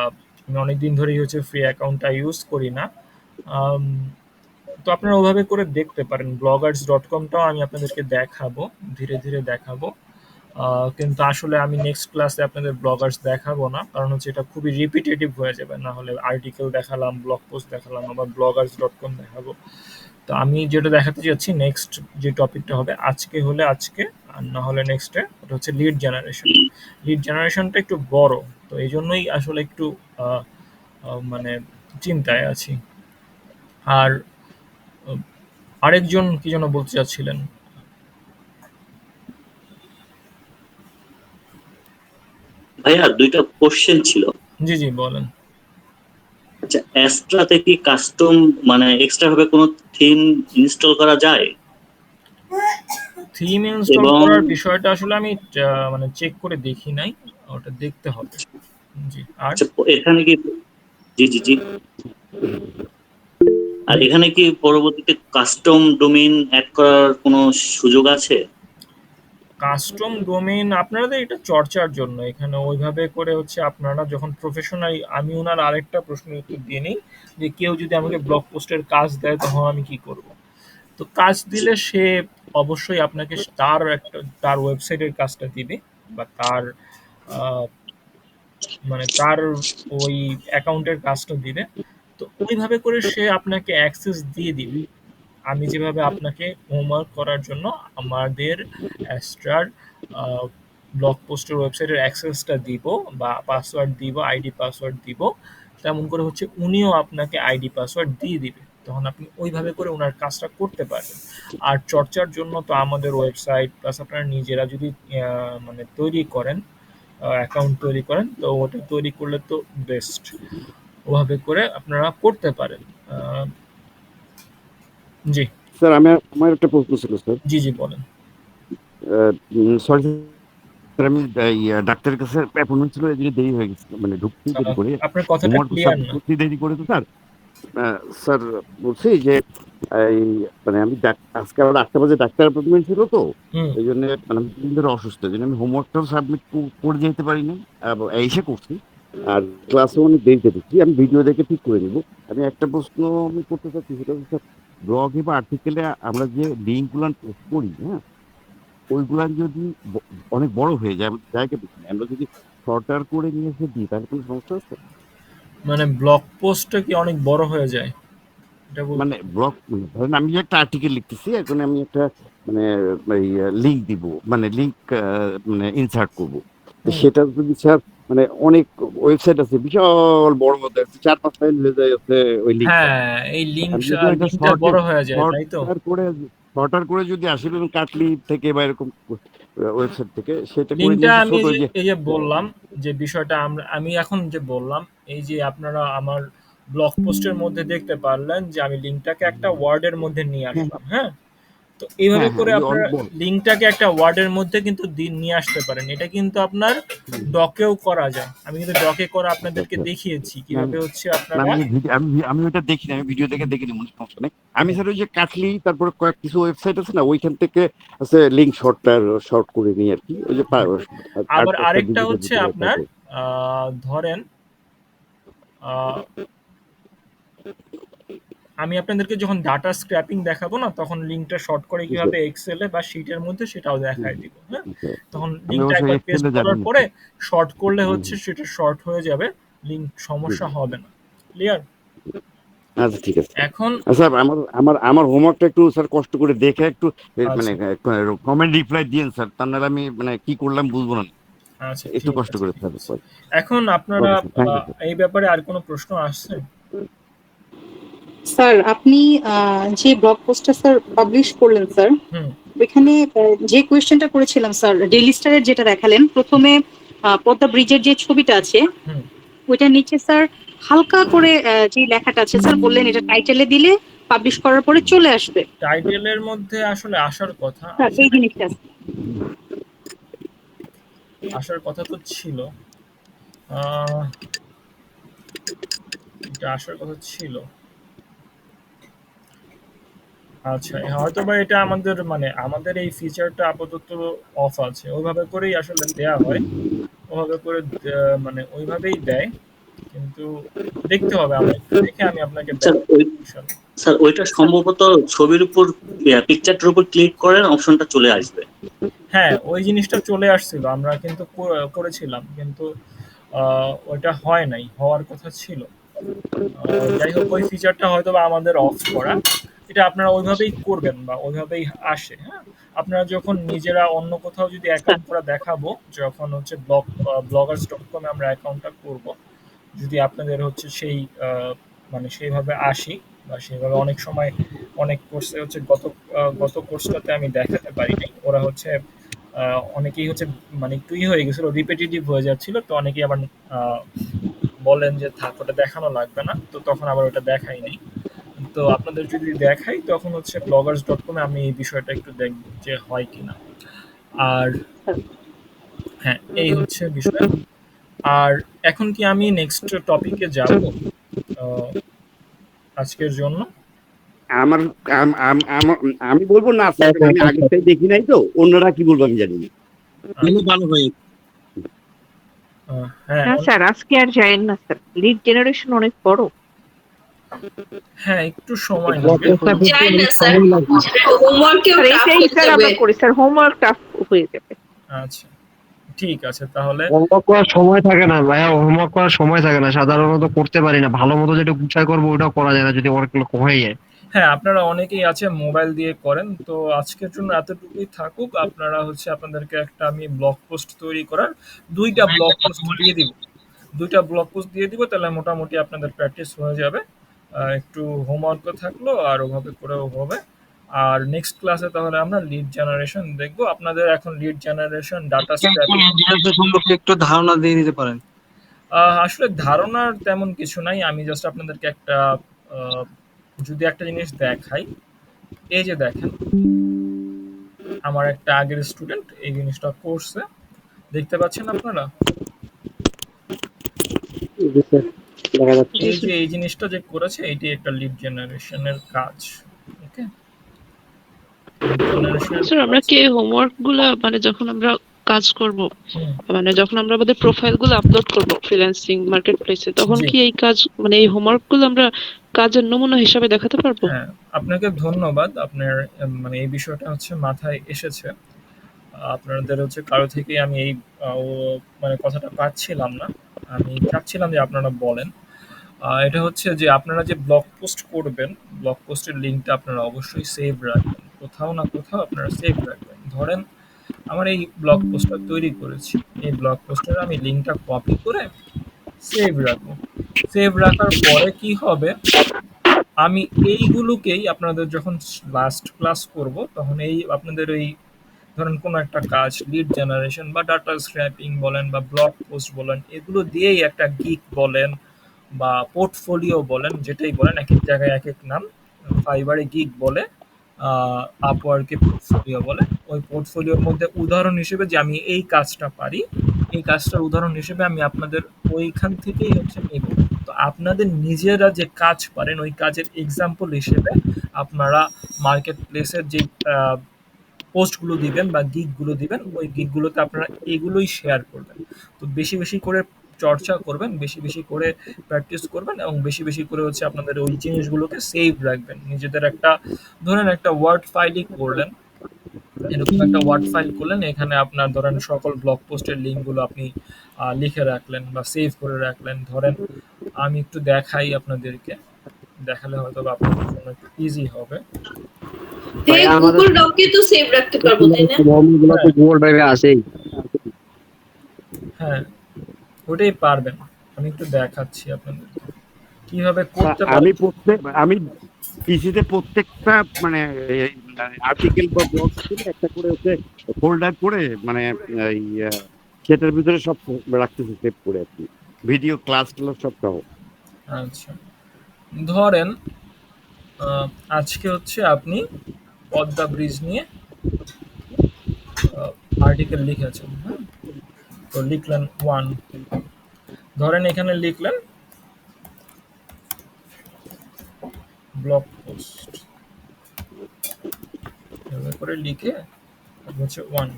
আমি অনেকদিন ধরেই হচ্ছে ফ্রি অ্যাকাউন্টটা ইউজ করি না। আম, তো আপনারা ওভাবে করে দেখতে পারেন। bloggers.com-টাও আমি আপনাদেরকে দেখাবো, ধীরে ধীরে দেখাবো। কিন্তু আসলে আমি নেক্সট ক্লাসে আপনাদের ব্লগার্স দেখাবো না, কারণ হচ্ছে এটা খুবই রিপিটেটিভ হয়ে যাবে। না হলে আর্টিকেল দেখালাম, ব্লগ পোস্ট দেখালাম, আবার bloggers.com দেখাবো। তো আমি যেটা দেখাতে চাচ্ছি, নেক্সট যে টপিকটা হবে আজকে হলে আজকে, আর না হলে নেক্সটে, ওটা হচ্ছে লিড জেনারেশন। লিড জেনারেশনটা একটু বড়, তো এই জন্যই আসলে একটু মানে চিন্তায় আছি। আর আরেকজন কি যেন বলতে চাচ্ছিলেন? ভাইয়া দুইটা কোশ্চেন ছিল। জি জি বলেন। আচ্ছা, অ্যাস্ট্রাতে কি কাস্টম মানে এক্সট্রা ভাবে কোনো থিম ইনস্টল করা যায়? থিম ইনস্টল এবং করার বিষয়টা আসলে আমি মানে চেক করে দেখি নাই, ওটা দেখতে হবে। জি। আর আচ্ছা, এখানে কি জি জি জি আর এখানে কি পরবর্তীতে কাস্টম ডোমেইন অ্যাড করার কোনো সুযোগ আছে? কাস্টম ডোমেইন আপনাদের এটা চর্চার জন্য, এখানে ওইভাবে করে হচ্ছে আপনারা যখন প্রফেশনাল, আমি ওনার আরেকটা প্রশ্নের উত্তর দিয়ে নিই যে কেউ যদি আমাকে ব্লগ পোস্টের কাজ দেয় তখন আমি কি করব। তো কাজ দিলে সে অবশ্যই আপনাকে তার ওয়েবসাইটের কাজটা দিবে, বা তার আহ, মানে তার ওই অ্যাকাউন্টের কাজটা দিবে। তো ওইভাবে করে সে আপনাকে অ্যাক্সেস দিয়ে দিবে। আমি যেভাবে আপনাকে হোমওয়ার্ক করার জন্য আমাদের অ্যাস্ট্রার ব্লগ পোস্টের ওয়েবসাইটের অ্যাক্সেসটা দিব বা পাসওয়ার্ড দিব, আইডি পাসওয়ার্ড দিব, তেমন করে হচ্ছে উনিও আপনাকে আইডি পাসওয়ার্ড দিয়ে দিবে। তখন আপনি ওইভাবে করে ওনার কাজটা করতে পারবেন। আর চর্চার জন্য তো আমাদের ওয়েবসাইট প্লাস আপনারা নিজেরা যদি মানে তৈরি করেন, অ্যাকাউন্ট তৈরি করেন, তো ওটা তৈরি করলে তো বেস্ট। ওভাবে করে আপনারা করতে পারেন। জি স্যার আমার একটা প্রশ্ন ছিল স্যার। জি জি বলেন। সরি স্যার, আমি ডাক্তারের কাছে অ্যাপয়েন্টমেন্ট ছিল, এই জন্য দেরি হয়ে গেছে, মানে ঢুকতে দেরি করে, আপনার কথাটা হোমওয়ার্ক ক্লিয়ার সাবমিট না। করতে দেরি করে। তো স্যার স্যার বলছি যে এই মানে আমি আজকে আবার 8টা বাজে ডাক্তার অ্যাপয়েন্টমেন্ট ছিল, তো হুম। এই জন্য মানে আমি 3 দিন ধরে অসুস্থ, এই জন্য আমি হোমওয়ার্কটাও সাবমিট করে যেতে পারি না, এসে করছি। আর ক্লাসে অনেক দেরিতে ঢুকছি, আমি ভিডিও দেখে ঠিক করে নিব। আমি একটা প্রশ্ন আমি করতে চাচ্ছি, সেটা হচ্ছে স্যার, ব্লগে বা আর্টিকেলে আমরা যে লিঙ্কগুলো পোস্ট করি, হ্যাঁ, ওইগুলান যদি অনেক বড় হয়ে যায়, আমাদের জায়গা বেশি নেই, আমরা যদি শর্টার করে নিয়ে এসে দিই তাহলে কোনো সমস্যা আছে? মানে ব্লগ পোস্টটা কি অনেক বড় হয়ে যায় এটা মানে ব্লগ, ধরেন আমি যে একটা আর্টিকেল লিখতেছি, এখন আমি একটা মানে লিঙ্ক দিব, মানে লিঙ্ক মানে ইনসার্ট করব, তো সেটা যদি স্যার মানে অনেক ওয়েবসাইট আছে বিশাল বড় মধ্যে আছে, 4-5 লাইন হয়ে যায় আছে ওই লিঙ্কটা। হ্যাঁ, এই আমি যদি একটা লিঙ্কটা বড় হয়ে যায়, তাই তো? শর্টার করে যদি আসি, কাটলি থেকে বা এরকম ওয়েবসাইট থেকে সেটা করে লিঙ্কটা নিয়ে এসে আমি ছোট ওই যে এই যে বললাম যে বিষয়টা আমি এখন যে বললাম, এই যে আপনারা আমার ব্লগ পোস্টের মধ্যে দেখতে পারলেন যে আমি লিঙ্কটাকে একটা ওয়ার্ডের মধ্যে নিয়ে আসলাম। হ্যাঁ, তো এইভাবে হ্যাঁ হ্যাঁ করে ওই আপনারা অনেক বড়। লিঙ্কটাকে একটা ওয়ার্ডের মধ্যে কিন্তু নিয়ে আসতে পারেন। এটা কিন্তু আপনার ডকেও করা যায়। আমি কিন্তু ডকে করা আপনাদেরকে দেখিয়েছি না, কিভাবে হচ্ছে না, আপনারা। আমি ওটা দেখিনি, আমি ভিডিও দেখে দেখিনি, মনে সমস্যা নেই। আমি স্যার ওই যে কাটলি তারপরে কয়েক কিছু ওয়েবসাইট আছে না, ওইখান থেকে আছে লিঙ্ক শর্ট করে নিই আর কি, ওই যে আবার একটা আরেকটা ভিডিওর হচ্ছে ভিতরে আপনার থাকে। ধরেন আমি আপনাদেরকে যখন ডাটা স্ক্র্যাপিং দেখাবো না, তখন লিঙ্কটা শর্ট করে জি কিভাবে স্যার। এক্সেলে বা শিটের মধ্যে সেটাও দেখায় দিব। হ্যাঁ, স্যার, তখন আমি লিঙ্কটা অবশ্য একবার পেস্ট এক্সেলে জানি করার না পরে স্যার। শর্ট করলে হুম, হচ্ছে সেটা শর্ট হয়ে যাবে, লিঙ্ক সমস্যা হবে না। ক্লিয়ার? আচ্ছা ঠিক আছে। এখন স্যার আমার আমার আমার হোমওয়ার্কটা একটু স্যার কষ্ট করে দেখে একটু মানে আচ্ছা কমেন্ট রিপ্লাই দিয়েন স্যার, তা নাহলে আমি মানে কি করলাম বুঝবো না। আচ্ছা একটু ঠিক কষ্ট আছে করে ঠিক আছে। স্যার। এখন আপনারা okay sir, thank you sir. এই ব্যাপারে আর কোনো প্রশ্ন আসছে? স্যার আপনি যে ব্লগ পোস্টটা স্যার পাবলিশ করলেন স্যার, হুম ওইখানে যে কোয়েশ্চেনটা করেছিলাম স্যার, ডেইলি স্টারের যেটা দেখালেন প্রথমে, পদ্মা ব্রিজের যে ছবিটা আছে হুম ওইটার নিচে স্যার হালকা করে যে লেখাটা আছে স্যার, বললেন এটা টাইটেলে দিলে পাবলিশ করার পরে চলে আসবে। টাইটেলের মধ্যে আসলে আসার কথা, স্যার এই জিনিসটা আসার কথা তো ছিল। আহ, এটা আসার কথা ছিল। আচ্ছা, হয়তো বা এটা আমাদের মানে আমাদের এই ফিচারটা আপাতত অফ আছে, ওইভাবে করেই আসলে দেয়া হয়, ওভাবে করে মানে ওইভাবেই দেয়, কিন্তু দেখতে হবে, আমরা একটু দেখে আমি আপনাকে স্যার দেখাবো ওই ইনশাআল্লাহ। স্যার ওইটা সম্ভবত ছবির উপর পিকচারটার উপর ক্লিক করেন অপশনটা চলে আসবে। হ্যাঁ, ওই জিনিসটা চলে আসছিল, আমরা কিন্তু করেছিলাম, কিন্তু ওইটা হয় নাই, হওয়ার কথা ছিল। যাই হোক, ওই ফিচারটা হয়তো বা আমাদের অফ করা। এটা আপনারা ওইভাবেই করবেন বা ওইভাবেই আসে। হ্যাঁ, আপনারা যখন নিজেরা অন্য কোথাও যদি অ্যাকাউন্ট করা দেখাবো, যখন হচ্ছে bloggers.com-এ আমরা অ্যাকাউন্টটা করব, যদি আপনাদের হচ্ছে সেই মানে সেইভাবে আসি বা সেইভাবে অনেক সময় অনেক কোর্সে হচ্ছে গত কোর্সটাতে আমি দেখাতে পারি নাই, ওরা হচ্ছে অনেকেই হচ্ছে মানে একটু হয়ে গেছিল, রিপিটিটিভ হয়ে যাচ্ছিল, তো অনেকেই আবার আহ, বলেন যে থাক ওটা দেখানো লাগবে না, তো তখন আবার ওটা দেখাই নাই। তো আপনাদের যদি দেখাই তখন হচ্ছে bloggers.com-এ আমি এই বিষয়টা একটু দেখব যে হয় কিনা। আর হ্যাঁ, এই হচ্ছে বিষয়। আর এখন কি আমি নেক্সট টপিকে যাব আজকের জন্য? আমার আমি বলবো না স্যার, আমি আগে থেকে দেখি নাই তো, অন্যরা কি বলবো আমি জানি না। ভালো হয়। হ্যাঁ না স্যার, আজকে আর যাইেন না স্যার, লিড জেনারেশন অনেক বড়। হ্যাঁ, একটু সময় লাগবে। যায় না স্যার, হোমওয়ার্কেও স্যার টাফ এইটাই হয়ে স্যার যাবে। আমরা করি স্যার, হোমওয়ার্ক টাফ হয়ে যাবে। আচ্ছা ঠিক আছে তাহলে। হোমওয়ার্ক করার সময় থাকে না ভাইয়া, হোমওয়ার্ক করার সময় থাকে না, সাধারণত করতে পারি না, ভালো মতো যেটা গুছাই করবো ওটাও করা যায় না যদি অনেক হয়ে যায়। হ্যাঁ, আপনারা অনেকেই আছে মোবাইল দিয়ে করেন, তো আজকের জন্য এতটুকুই থাকুক। আপনারা হচ্ছে আপনাদেরকে একটা আমি ব্লগ পোস্ট তৈরি করার 2টা ব্লগ পোস্ট দিয়ে দিব, 2টা ব্লগ পোস্ট দিয়ে দিব, তাহলে মোটামুটি আপনাদের প্র্যাকটিস হয়ে যাবে। একটু হোমওয়ার্কও থাকলো আর ওভাবে করেও হবে। আর নেক্সট ক্লাসে তাহলে আমরা লিড জেনারেশন দেখব। আপনাদের এখন লিড জেনারেশন, ডাটা স্ক্র্যাপিং সম্পর্কে একটু ধারণা দিয়ে দিতে পারেন। আসলে ধারণার তেমন কিছু নাই, আমি জাস্ট আপনাদেরকে একটা যদি একটা জিনিস দেখাই, এই যে দেখেন আমার একটা আগের স্টুডেন্ট এই জিনিসটা করছে, দেখতে পাচ্ছেন আপনারা? এই যে এই জিনিসটা যে করেছে, এটি একটা লিড জেনারেশনের কাজ। ওকে, লিড জেনারেশনের স্যার আমরা কি হোমওয়ার্ক গুলা মানে যখন আমরা কাজ করব, মানে যখন আমরা আমাদের প্রোফাইল গুলো আপলোড করব ফ্রিল্যান্সিং মার্কেট প্লেসে, তখন কি এই কাজ মানে এই হোমওয়ার্ক গুলো আমরা কাজের নমুনা হিসাবে দেখাতে পারবো? হ্যাঁ, আপনাকে ধন্যবাদ, আপনার মানে এই বিষয়টা হচ্ছে মাথায় এসেছে। আপনাদের হচ্ছে কারো থেকে আমি এই মানে কথাটা পাচ্ছিলাম না, আমি চাচ্ছিলাম যে আপনারা বলেন। এটা হচ্ছে যে আপনারা যে ব্লগ পোস্ট করবেন, ব্লগ পোস্টের লিঙ্কটা আপনারা অবশ্যই সেভ রাখবেন, কোথাও না কোথাও আপনারা সেভ রাখবেন। ধরেন আমার এই ব্লগ পোস্টটা তৈরি করেছি, এই ব্লগ পোস্টের আমি লিঙ্কটা কপি করে সেভ রাখবো। সেভ রাখার পরে কি হবে, আমি এইগুলোকেই আপনাদের যখন লাস্ট ক্লাস করব, তখন এই আপনাদের এই ধরেন কোনো একটা কাজ, লিড জেনারেশন বা ডাটা স্ক্র্যাপিং বলেন বা ব্লগ পোস্ট বলেন, এগুলো দিয়েই একটা গিগ বলেন বা পোর্টফোলিও বলেন, যেটাই বলেন, এক এক জায়গায় এক এক নাম, ফাইবারে গিগ বলে, আপওয়ার্কে পোর্টফোলিও বলে। ওই পোর্টফোলিওর মধ্যে উদাহরণ হিসেবে যে আমি এই কাজটা পারি, এই কাজটার উদাহরণ হিসেবে আমি আপনাদের ওইখান থেকেই হচ্ছে নেব। তো আপনাদের নিজেরা যে কাজ পারেন ওই কাজের এক্সাম্পল হিসেবে আপনারা মার্কেট প্লেসের যে পোস্টগুলো দিবেন বা গিগগুলো দিবেন, ওই গিগগুলোতে আপনারা এগুলোই শেয়ার করবেন। তো বেশি বেশি করে চর্চা করবেন, বেশি বেশি করে প্র্যাকটিস করবেন এবং বেশি বেশি করে হচ্ছে আপনাদের ওই জিনিসগুলোকে সেভ রাখবেন। নিজেদের একটা ধরেন একটা ওয়ার্ড ফাইলই করলেন, এরকম একটা ওয়ার্ড ফাইল করলেন, এখানে আপনার ধরেন সকল ব্লগ পোস্টের লিঙ্কগুলো আপনি লিখে রাখলেন বা সেভ করে রাখলেন। ধরেন আমি একটু দেখাই আপনাদেরকে, দেখালে হয়তো বা আপনাদের জন্য একটু ইজি হবে। হ্যাঁ, গুগল ডকে তো সেভ রাখতে পারবো, তাই না? গুগল ড্রাইভে আছেই। হ্যাঁ, ওটাই পারবেন। আমি একটু দেখাচ্ছি আপনাদের কিভাবে করতে আমি পারেন। আমি পিসিতে প্রত্যেকটা মানে আর্টিকেল বা ব্লগ একটা করে হচ্ছে ফোল্ডার করে মানে এই সেটার ভিতরে সব রাখতেছি সেভ করে আর কি, ভিডিও ক্লাস সব সহ। আচ্ছা, ধরেন আজকে হচ্ছে আপনি পদ্মা ব্রিজ নিয়ে আর্টিকেল লিখেছেন। হ্যাঁ, তো লিখলেন 1, ধরেন এখানে লিখলেন ব্লগ পোস্ট, এভাবে করে লিখে হচ্ছে 1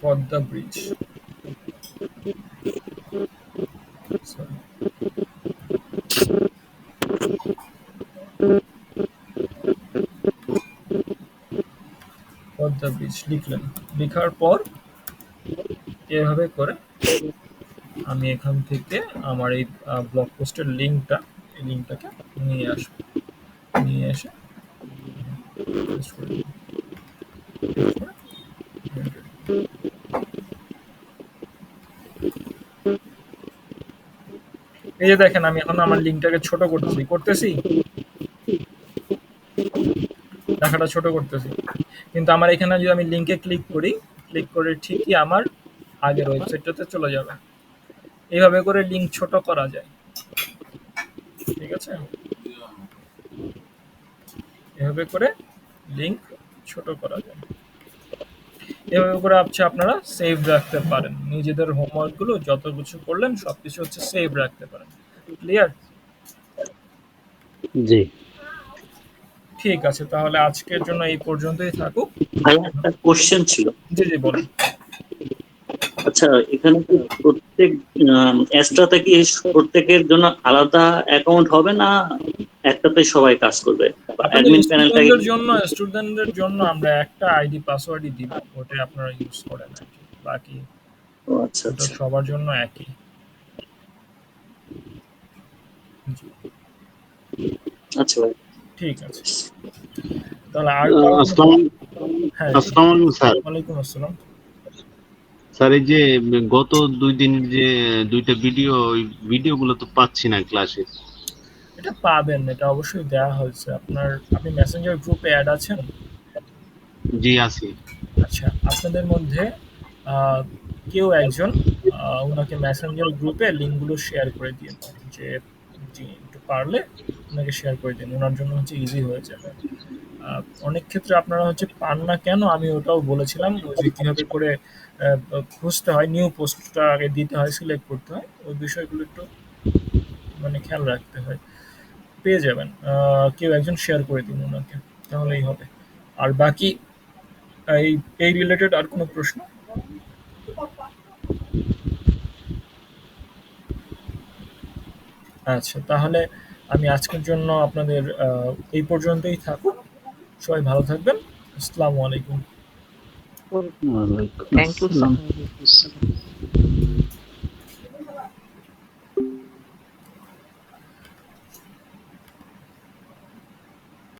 পদ্মা ব্রিজ, পদ্মা ব্রিজ লিখলেন। লিখার পর এভাবে করে আমি এখান থেকে আমার এই ব্লগ পোস্টের লিঙ্কটাকে নিয়ে আসবো, নিয়ে এসে এই যে দেখেন আমি এখন আমার লিঙ্কটাকে ছোট করতেছি, লেখাটা ছোট করতেছি, কিন্তু আমার এখানে যদি আমি লিঙ্কে ক্লিক করে ঠিকই আমার আগের ওয়েবসাইটটাতে চলে যাবে। এইভাবে করে লিঙ্ক ছোট করা যায়, ঠিক আছে? এভাবে করে লিঙ্ক ছোট করা যায়, এভাবে করে আপনারা সেভ রাখতে পারেন। নিজেদের হোমওয়ার্কগুলো যত কিছু করলেন সবকিছু হচ্ছে সেভ রাখতে পারেন। ক্লিয়ার? জি, ঠিক আছে, তাহলে আজকের জন্য এই পর্যন্তই থাকুক। ভাই একটা কোশ্চেন ছিল। জি জি বলুন। আচ্ছা, এখানে কি প্রত্যেক এক্সট্রাতে কি প্রত্যেকের জন্য আলাদা অ্যাকাউন্ট হবে না একটাতে সবাই কাজ করবে? অ্যাডমিন প্যানেলটা স্টুডেন্টদের জন্য আমরা একটা আইডি পাসওয়ার্ডই দিব, ওটা আপনারা ইউজ করেন আর কি, বাকি আচ্ছা সবার জন্য একই। আচ্ছা ভাই, ঠিক আছে, তাহলে আর হ্যাঁ, আসসালামু আলাইকুম স্যার। ওয়ালাইকুম আসসালাম স্যার, এই যে গত 2 দিন যে 2টা ভিডিওগুলো তো পাচ্ছি না ক্লাসে। এটা পাবেন, এটা অবশ্যই দেওয়া হয়েছে। আপনি মেসেঞ্জার গ্রুপে অ্যাড আছেন? জি আছি। আচ্ছা, আপনাদের মধ্যে কেউ একজন ওনাকে মেসেঞ্জার গ্রুপে লিঙ্কগুলো শেয়ার করে দিন, যে একটু পারলে ওনাকে শেয়ার করে দিন, ওনার জন্য হচ্ছে ইজি হয়ে যাবে। অনেক ক্ষেত্রে আপনারা হচ্ছে পান না কেন, আমি ওটাও বলেছিলাম, যে কীভাবে করে খুঁজতে হয়, নিউ পোস্টটা আগে দিতে হয়, সিলেক্ট করতে হয়, ওই বিষয়গুলো একটু মানে খেয়াল রাখতে হয়। পেয়ে যাবেন, কেউ একজন শেয়ার করে দিন ওনাকে, তাহলেই হবে। আর বাকি এই রিলেটেড আর কোনো প্রশ্ন? আচ্ছা, তাহলে আমি আজকের জন্য আপনাদের এই পর্যন্তই থাকুক। সবাই ভালো থাকবেন। আসসালামু আলাইকুম। ওয়ালাইকুম থ্যাংক ইউ আসসালাম। স্যার।